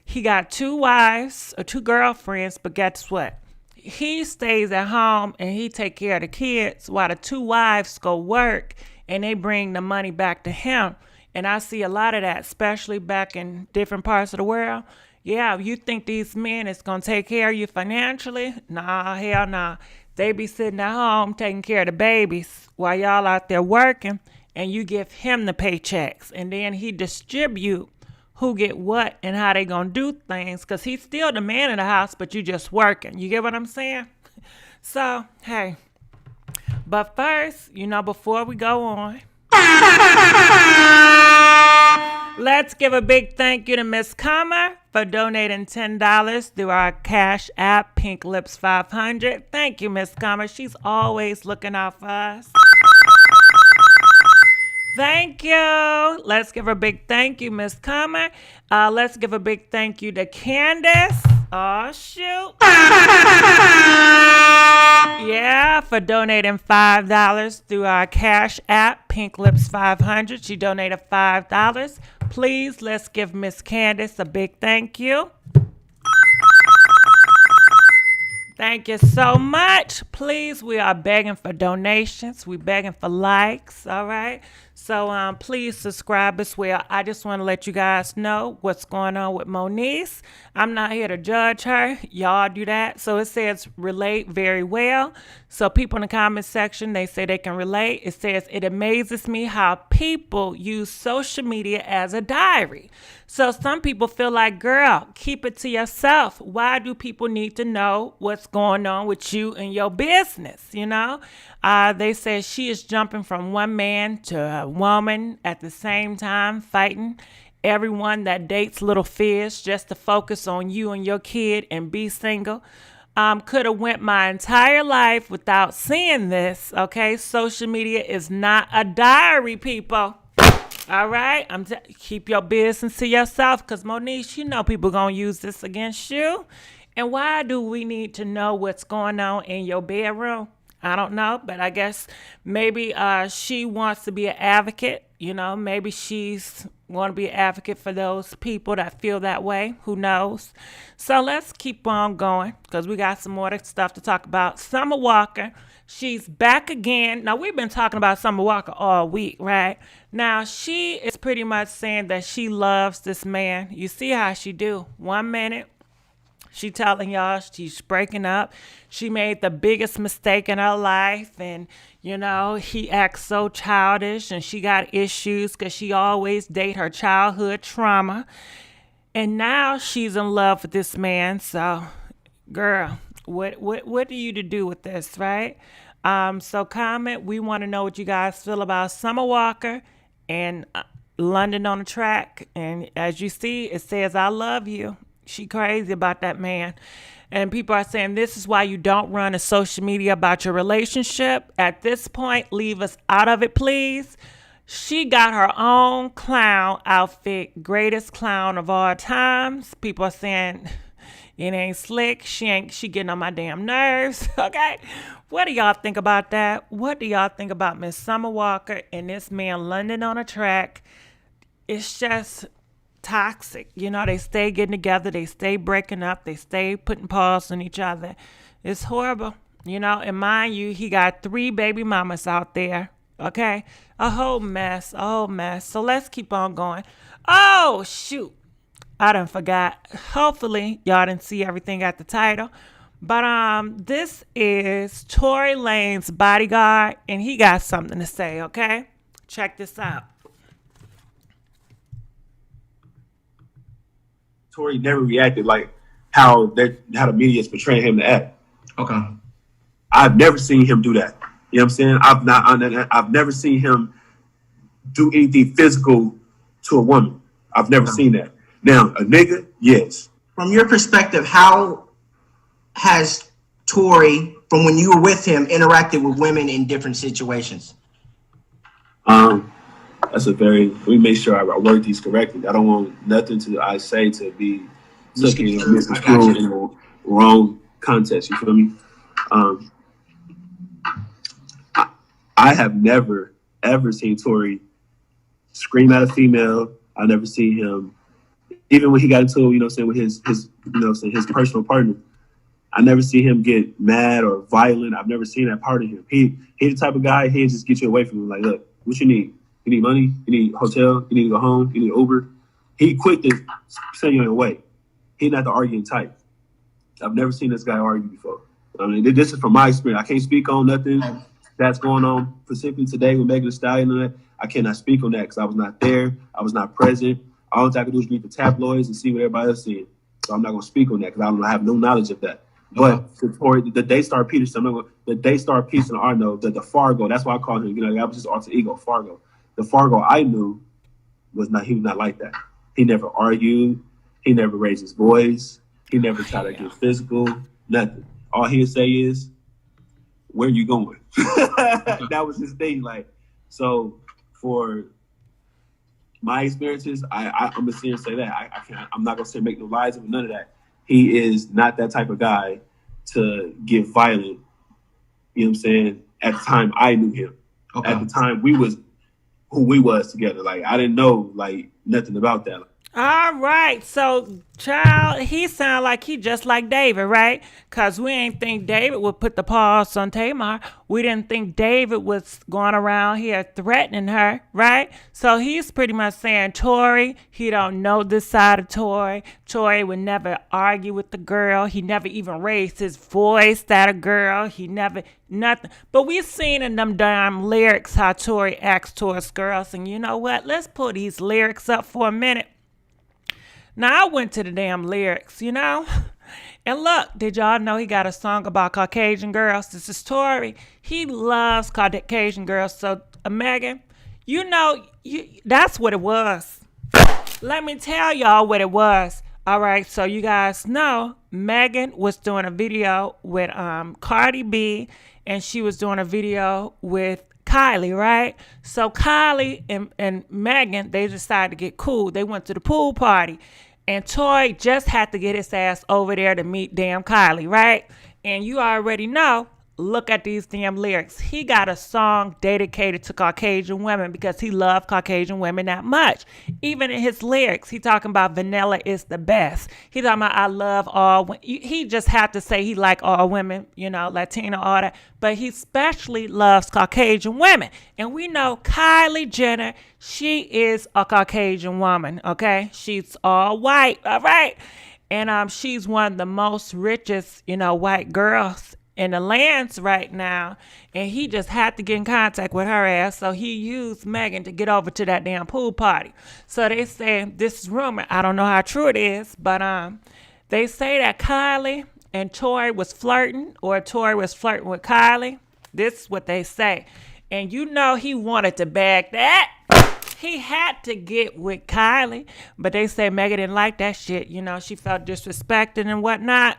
He got 2 wives or 2 girlfriends, but guess what? He stays at home and he take care of the kids while the 2 wives go work and they bring the money back to him. And I see a lot of that, especially back in different parts of the world. Yeah, you think these men is going to take care of you financially? Nah, hell nah. They be sitting at home taking care of the babies while y'all out there working, and you give him the paychecks. And then he distribute who get what and how they going to do things, because he's still the man in the house, but you just working. You get what I'm saying? So, hey. But first, before we go on, let's give a big thank you to Miss Comer for donating $10 through our Cash App, Pink Lips 500. Thank you, Miss Comer. She's always looking out for us. Thank you. Let's give a big thank you, Miss Comer. Let's give a big thank you to Candace. Oh, shoot. Yeah, for donating $5 through our Cash App, Pink Lips 500. She donated $5. Please, let's give Miss Candace a big thank you. Thank you so much. Please, we are begging for donations. We begging for likes. All right. So please subscribe as well. I just want to let you guys know what's going on with Moniece. I'm not here to judge her. Y'all do that. So it says relate very well. So people in the comment section, they say they can relate. It says it amazes me how people use social media as a diary. So some people feel like, girl, keep it to yourself. Why do people need to know what's going on with you and your business? You know, they say she is jumping from one man to a woman at the same time, fighting everyone that dates little fish just to focus on you and your kid and be single. Could have went my entire life without seeing this. Okay, social media is not a diary, people. All right, keep your business to yourself, because Moniece, you know people gonna use this against you. And why do we need to know what's going on in your bedroom? I don't know, but I guess maybe she wants to be an advocate. You know, maybe she's want to be an advocate for those people that feel that way. Who knows? So let's keep on going, because we got some more stuff to talk about. Summer Walker, she's back again. Now, we've been talking about Summer Walker all week, right? Now, she is pretty much saying that she loves this man. You see how she do. 1 minute, she telling y'all she's breaking up. She made the biggest mistake in her life. And, you know, he acts so childish, and she got issues because she always date her childhood trauma. And now she's in love with this man. So, girl, what do you to do with this, right? So comment. We want to know what you guys feel about Summer Walker and London on the Track. And as you see, it says, I love you. She crazy about that man. And people are saying this is why you don't run a social media about your relationship. At this point, leave us out of it, please. She got her own clown outfit, greatest clown of all times. People are saying it ain't slick. She getting on my damn nerves. Okay. What do y'all think about that? What do y'all think about Miss Summer Walker and this man London on a Track? It's just toxic. You know, they stay getting together, they stay breaking up, they stay putting paws on each other. It's horrible. You know, and mind you, he got 3 baby mamas out there. Okay? A whole mess. So let's keep on going. Oh, shoot. I done forgot. Hopefully, y'all didn't see everything at the title. But this is Tory Lanez Bodyguard, and he got something to say, okay? Check this out. Tory never reacted like how the media is portraying him to act. Okay. I've never seen him do that. You know what I'm saying? I've never seen him do anything physical to a woman. I've never seen that. Now, a nigga, yes. From your perspective, how has Tory, from when you were with him, interacted with women in different situations? We make sure I word these correctly. I don't want nothing I say to be taken or misconstrued in the wrong context. You feel me? I have never, ever seen Tory scream at a female. I never seen him, even when he got into, you know what I'm saying, with his you know what I'm saying, his personal partner. I never see him get mad or violent. I've never seen that part of him. He the type of guy, he'll just get you away from him. Like, look, what you need? You need money? You need a hotel? You need to go home? You need Uber? He quick to send you away. He not the arguing type. I've never seen this guy argue before. I mean, this is from my experience. I can't speak on nothing that's going on specifically today with Megan Thee Stallion and that. I cannot speak on that because I was not there. I was not present. All I could do is read the tabloids and see what everybody else seeing. So I'm not going to speak on that because I have no knowledge of that. But the Daystar Peterson, the Daystar Peterson, I know the Fargo. That's why I call him. You know, that was his alter ego, Fargo. The Fargo I knew he was not like that. He never argued. He never raised his voice. He never tried to get physical. Nothing. All he'd say is, "Where you going?" That was his thing. Like, so for my experiences, I'm gonna sit and say that I'm not gonna say make no lies of none of that. He is not that type of guy to get violent. You know what I'm saying? At the time I knew him. Okay. At the time we was who we was together. Like, I didn't know like nothing about that. All right. So, child, he sound like he just like David, right? Because we ain't think David would put the paws on Tamar. We didn't think David was going around here threatening her, right? So he's pretty much saying Tory, he don't know this side of Tory. Tory would never argue with the girl. He never even raised his voice at a girl. He never, nothing. But we seen in them damn lyrics how Tory acts towards girls. And you know what? Let's pull these lyrics up for a minute. Now, I went to the damn lyrics, you know? And look, did y'all know he got a song about Caucasian girls? This is Tory. He loves Caucasian girls. So, Megan, you know, that's what it was. Let me tell y'all what it was. All right, so you guys know Megan was doing a video with Cardi B, and she was doing a video with Kylie, right? So Kylie and Megan, they decided to get cool. They went to the pool party. And Tory just had to get his ass over there to meet damn Kylie, right? And you already know, look at these damn lyrics. He got a song dedicated to Caucasian women because he loved Caucasian women that much. Even in his lyrics, he talking about vanilla is the best. He talking about I love all women. He just had to say he like all women, you know, Latina, all that. But he especially loves Caucasian women. And we know Kylie Jenner, she is a Caucasian woman, okay? She's all white, all right? And she's one of the most richest, you know, white girls in the lands right now, and he just had to get in contact with her ass, so he used Megan to get over to that damn pool party. So they say, this is rumor, I don't know how true it is, but they say that Kylie and Tory was flirting, or Tory was flirting with Kylie. This is what they say. And you know he wanted to bag that. He had to get with Kylie, but they say Megan didn't like that shit. You know, she felt disrespected and whatnot.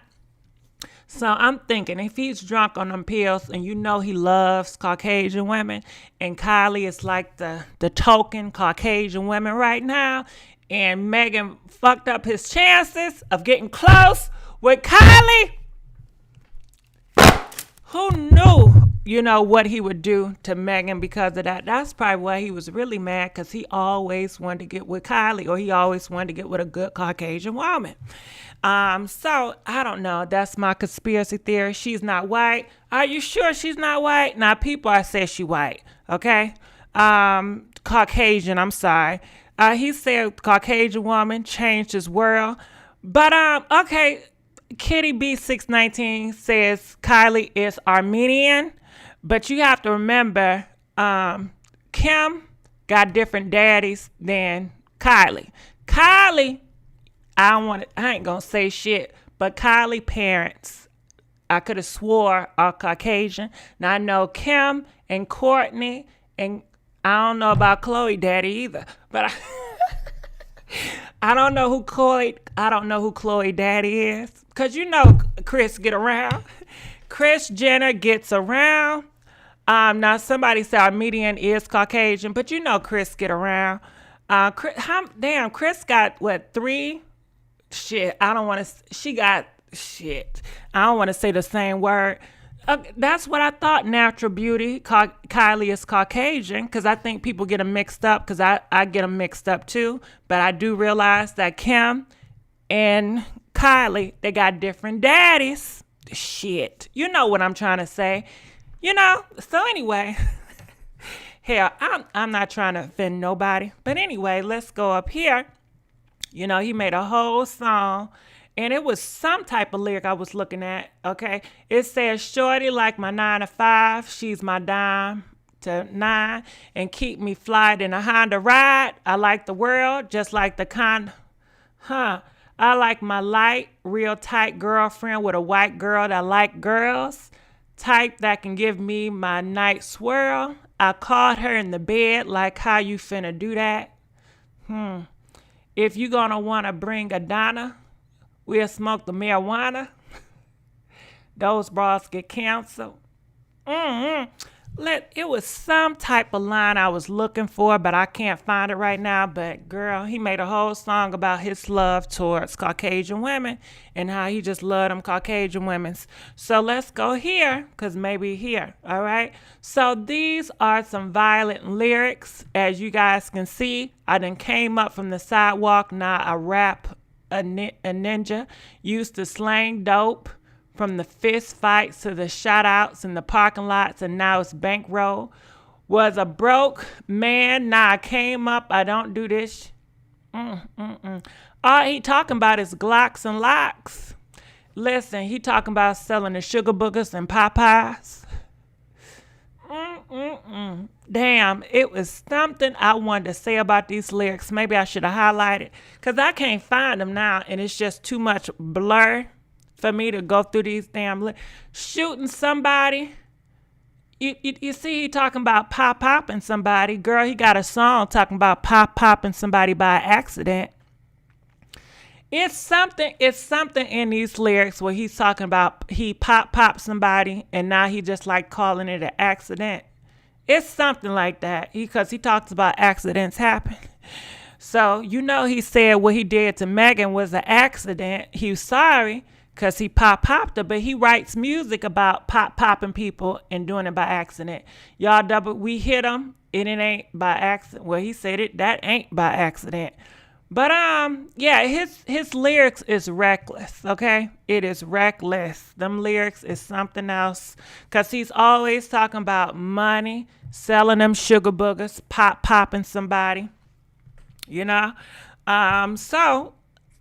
So I'm thinking if he's drunk on them pills and you know he loves Caucasian women and Kylie is like the token Caucasian woman right now, and Megan fucked up his chances of getting close with Kylie, who knew, you know, what he would do to Megan because of that? That's probably why he was really mad, because he always wanted to get with Kylie, or he always wanted to get with a good Caucasian woman. So I don't know. That's my conspiracy theory. She's not white. Are you sure she's not white? Now people are saying she white. Okay. Caucasian. I'm sorry. He said Caucasian woman changed his world. But okay. Kitty B619 says Kylie is Armenian, but you have to remember, Kim got different daddies than Kylie. Kylie, I ain't gonna say shit, but Kylie parents, I could have swore are Caucasian. Now I know Kim and Kourtney, and I don't know about Khloe daddy either, but I don't know who Khloe daddy is, cause you know Kris get around. Kris Jenner gets around. Now somebody said Armenian is Caucasian, but you know Kris get around. Kris got what, 3? Shit, I don't want to. She got shit. I don't want to say the same word. That's what I thought. Natural beauty. Kylie is Caucasian, because I think people get them mixed up. Because I get them mixed up too. But I do realize that Kim and Kylie, they got different daddies. Shit, you know what I'm trying to say. You know. So anyway, hell, I'm not trying to offend nobody. But anyway, let's go up here. You know, he made a whole song, and it was some type of lyric I was looking at, okay? It says, shorty like my 9 to 5, she's my dime to 9, and keep me fly in a Honda ride. I like the world, just like the I like my light, real tight girlfriend with a white girl that like girls, type that can give me my night swirl. I caught her in the bed, like how you finna do that? If you gonna wanna bring a Donna, we'll smoke the marijuana. Those bras get canceled. It was some type of line I was looking for, but I can't find it right now. But girl, he made a whole song about his love towards Caucasian women and how he just loved them Caucasian women. So let's go here, because maybe here, all right? So these are some violent lyrics. As you guys can see, I done came up from the sidewalk, now I rap a ninja, used to slang dope. From the fist fights to the shout outs in the parking lots, and now it's bankroll. Was a broke man, now I came up, I don't do this. All he talking about is Glocks and locks. Listen, he talking about selling the sugar boogers and Popeyes. Damn, it was something I wanted to say about these lyrics. Maybe I should have highlighted, because I can't find them now, and it's just too much blur for me to go through these damn shooting somebody. You see, he talking about popping somebody. Girl, he got a song talking about popping somebody by accident. It's something in these lyrics where he's talking about he popped somebody, and now he just like calling it an accident. It's something like that, because he talks about accidents happen. So, he said what he did to Megan was an accident. He was sorry, because he popped her, but he writes music about popping people and doing it by accident. Y'all we hit him, and it ain't by accident. Well, he said it, that ain't by accident. But yeah, his lyrics is reckless, okay? It is reckless. Them lyrics is something else, because he's always talking about money, selling them sugar boogers, popping somebody, So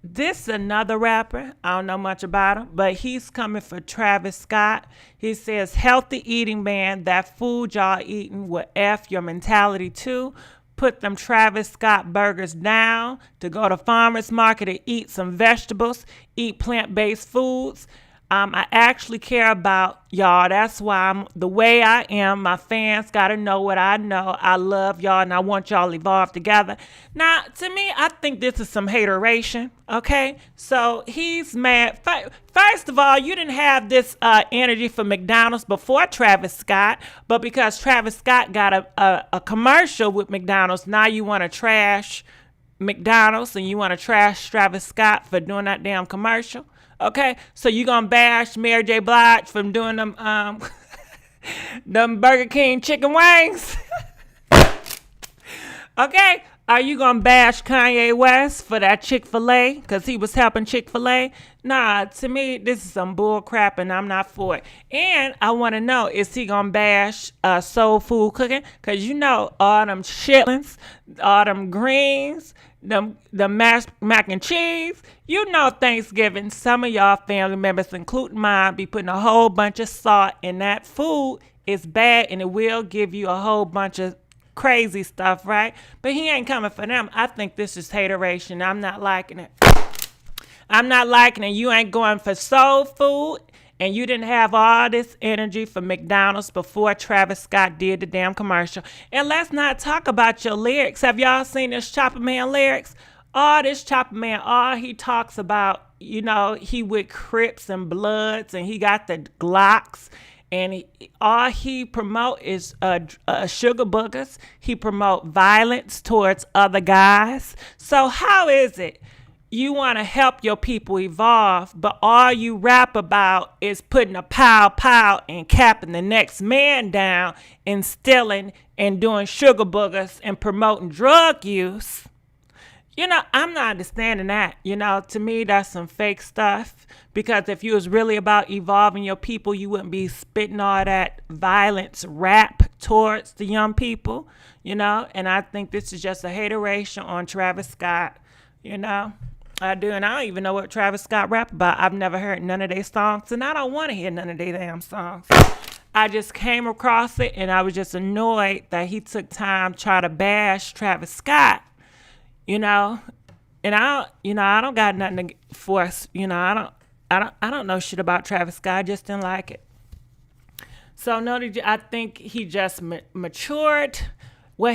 this is another rapper. I don't know much about him, but he's coming for Travis Scott. He says, healthy eating, man. That food y'all eating will F your mentality too. Put them Travis Scott burgers down to go to farmer's market and eat some vegetables, eat plant-based foods. I actually care about y'all. That's why I'm the way I am. My fans got to know what I know. I love y'all, and I want y'all to evolve together. Now, to me, I think this is some hateration, okay? So he's mad. First of all, you didn't have this energy for McDonald's before Travis Scott, but because Travis Scott got a commercial with McDonald's, now you want to trash McDonald's and you want to trash Travis Scott for doing that damn commercial. Okay, so you gonna bash Mary J. Blige from doing them them Burger King chicken wings? Okay, are you gonna bash Kanye West for that Chick-fil-A because he was helping Chick-fil-A? Nah, to me this is some bull crap, and I'm not for it. And I want to know, is he gonna bash soul food cooking? Because all them chitlins, all them greens, the mac and cheese. Thanksgiving, some of y'all family members, including mine, be putting a whole bunch of salt in that food. It's bad, and it will give you a whole bunch of crazy stuff, right? But he ain't coming for them. I think this is hateration. I'm not liking it. You ain't going for soul food, and you didn't have all this energy for McDonald's before Travis Scott did the damn commercial. And let's not talk about your lyrics. Have y'all seen this Chopper Man lyrics? This Chopper Man, all he talks about, he with Crips and Bloods, and he got the Glocks, and all he promote is sugar boogers. He promote violence towards other guys. So how is it you want to help your people evolve, but all you rap about is putting a pow and capping the next man down and stealing and doing sugar boogers and promoting drug use? I'm not understanding that. To me, that's some fake stuff, because if you was really about evolving your people, you wouldn't be spitting all that violence rap towards the young people, and I think this is just a hateration on Travis Scott, I do, and I don't even know what Travis Scott rap about. I've never heard none of their songs, and I don't want to hear none of their damn songs. I just came across it, and I was just annoyed that he took time to try to bash Travis Scott, and I don't got nothing to force, I don't know shit about Travis Scott. I just didn't like it. So I think he just matured. Well,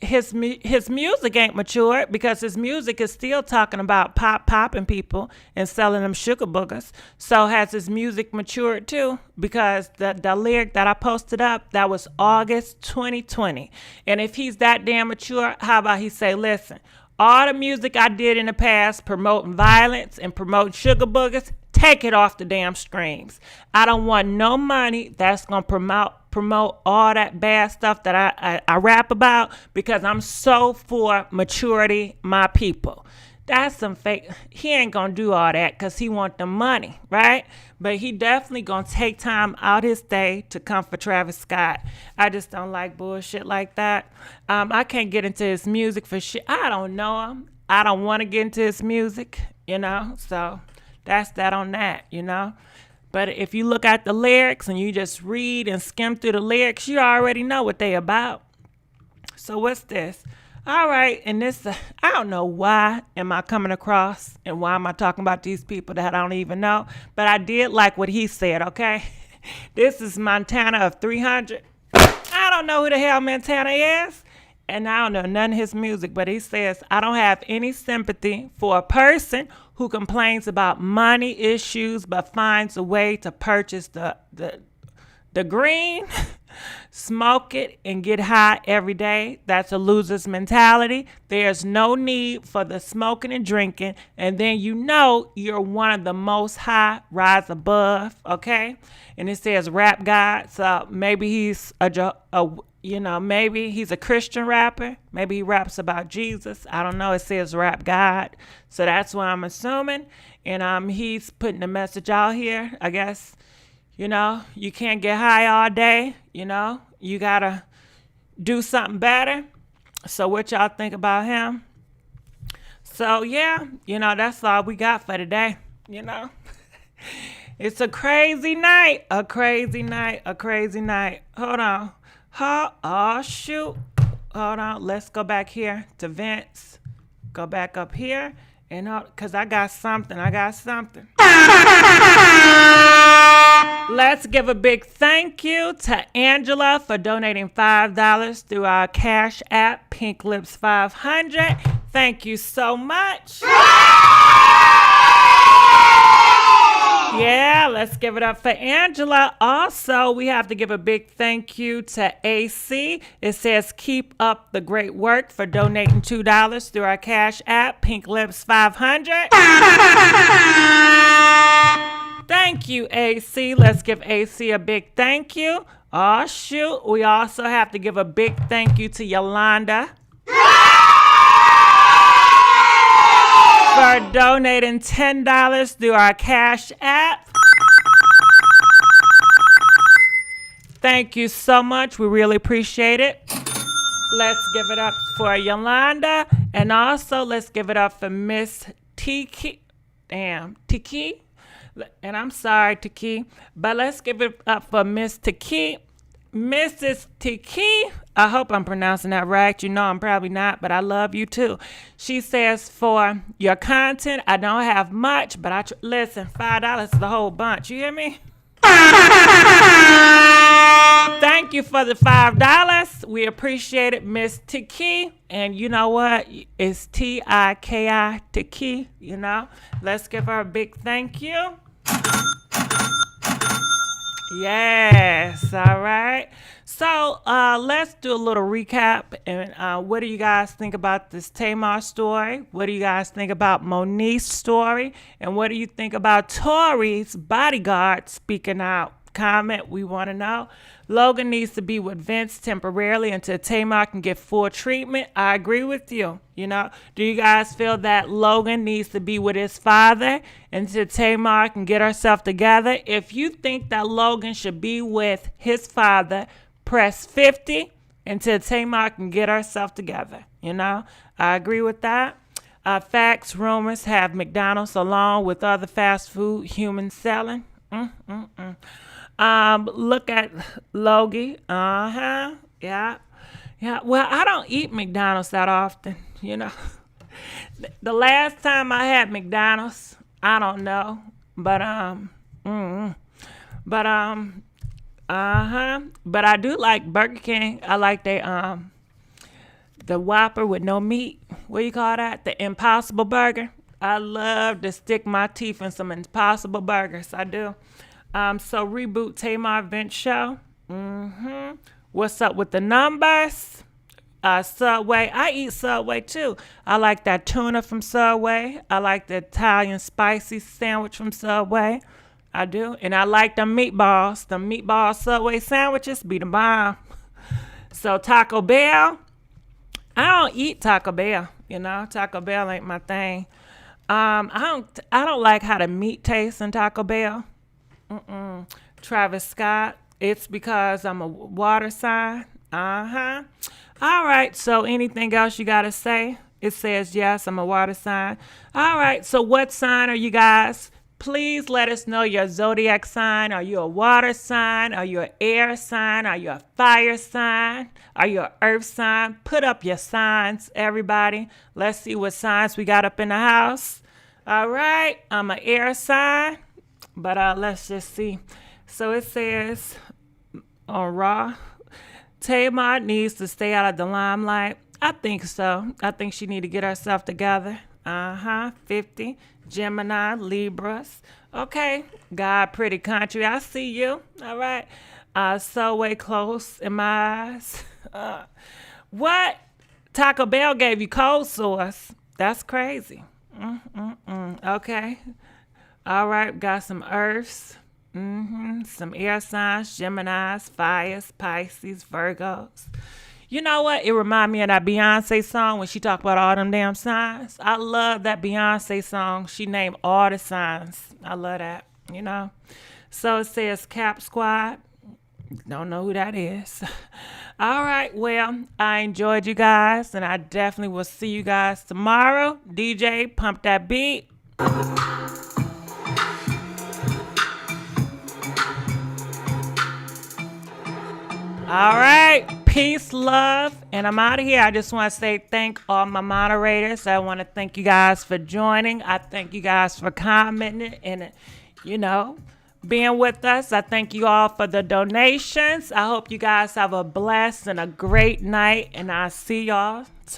his music ain't matured because his music is still talking about popping people and selling them sugar boogers. So has his music matured too? Because the lyric that I posted up, that was August 2020. And if he's that damn mature, how about he say, listen, all the music I did in the past promoting violence and promoting sugar boogers, take it off the damn streams. I don't want no money that's going to promote all that bad stuff that I rap about, because I'm so for maturity, my people. That's some fake. He ain't going to do all that because he want the money, right? But he definitely going to take time out his day to come for Travis Scott. I just don't like bullshit like that. I can't get into his music for shit. I don't know him. I don't want to get into his music, so that's that on that, But if you look at the lyrics and you just read and skim through the lyrics, you already know what they about. So what's this? All right, and this, I don't know why am I coming across and why am I talking about these people that I don't even know, but I did like what he said, okay? This is Montana of 300. I don't know who the hell Montana is, and I don't know none of his music, but he says, I don't have any sympathy for a person who complains about money issues but finds a way to purchase the green, smoke it, and get high every day. That's a loser's mentality. There's no need for the smoking and drinking, and then you're one of the most high, rise above, okay? And it says rap God, so maybe he's maybe he's a Christian rapper. Maybe he raps about Jesus. I don't know. It says rap God. So that's what I'm assuming. And he's putting the message out here. I guess, you can't get high all day. You got to do something better. So what y'all think about him? So, yeah, that's all we got for today. It's a crazy night. A crazy night. Hold on. Oh, shoot. Hold on. Let's go back here to Vince. Go back up here. And because I got something. Let's give a big thank you to Angela for donating $5 through our Cash App, Pink Lips 500. Thank you so much. Yeah, let's give it up for Angela. Also, we have to give a big thank you to AC. It says, keep up the great work for donating $2 through our Cash App, Pink Lips 500. Thank you, AC. Let's give AC a big thank you. Oh, shoot. We also have to give a big thank you to Yolanda for donating $10 through our Cash App. Thank you so much. We really appreciate it. Let's give it up for Yolanda. And also, let's give it up for Miss Tiki. Tiki. And I'm sorry, Tiki. But let's give it up for Miss Tiki. Mrs. Tiki, I hope I'm pronouncing that right. I'm probably not, but I love you too. She says, for your content, I don't have much, but listen, $5 is the whole bunch. You hear me? Thank you for the $5. We appreciate it, Miss Tiki. And you know what? It's Tiki, Tiki, Let's give her a big thank you. Yes, all right. So let's do a little recap. And what do you guys think about this Tamar story? What do you guys think about Moniece's story? And what do you think about Tory's Bodyguard speaking out? Comment, we want to know. Logan needs to be with Vince temporarily until Tamar can get full treatment. I agree with you. Do you guys feel that Logan needs to be with his father until Tamar can get herself together? If you think that Logan should be with his father, press 50 until Tamar can get herself together. I agree with that. Facts, rumors have McDonald's along with other fast food humans selling. Look at Logie. Yeah. Well, I don't eat McDonald's that often, The last time I had McDonald's, I don't know, but but I do like Burger King. I like The Whopper with no meat. What do you call that? The Impossible Burger. I love to stick my teeth in some Impossible Burgers. I do. So reboot Tamar Vince show. What's up with the numbers? Subway. I eat Subway too. I like that tuna from Subway. I like the Italian spicy sandwich from Subway. I do. And I like the meatballs. The meatball Subway sandwiches be the bomb. So Taco Bell. I don't eat Taco Bell. Taco Bell ain't my thing. I don't like how the meat tastes in Taco Bell. Travis Scott. It's because I'm a water sign. All right. So anything else you got to say? It says, yes, I'm a water sign. All right. So what sign are you guys? Please let us know your zodiac sign. Are you a water sign? Are you an air sign? Are you a fire sign? Are you an earth sign? Put up your signs, everybody. Let's see what signs we got up in the house. All right. I'm an air sign. But let's just see. So it says on Raw, Tamar needs to stay out of the limelight. I think so. I think she need to get herself together. 50. Gemini, Libras. Okay. God, pretty country. I see you. All right. So way close in my eyes. What? Taco Bell gave you cold sauce. That's crazy. Okay. All right. Got some earths. Some air signs, Geminis, fires, Pisces, Virgos. You know what? It remind me of that Beyonce song when she talked about all them damn signs. I love that Beyonce song. She named all the signs. I love that, So it says Cap Squad. Don't know who that is. All right. Well, I enjoyed you guys, and I definitely will see you guys tomorrow. DJ, pump that beat. All right. Peace, love, and I'm out of here. I just want to say thank all my moderators. I want to thank you guys for joining. I thank you guys for commenting and, being with us. I thank you all for the donations. I hope you guys have a blessed and a great night, and I'll see y'all tomorrow.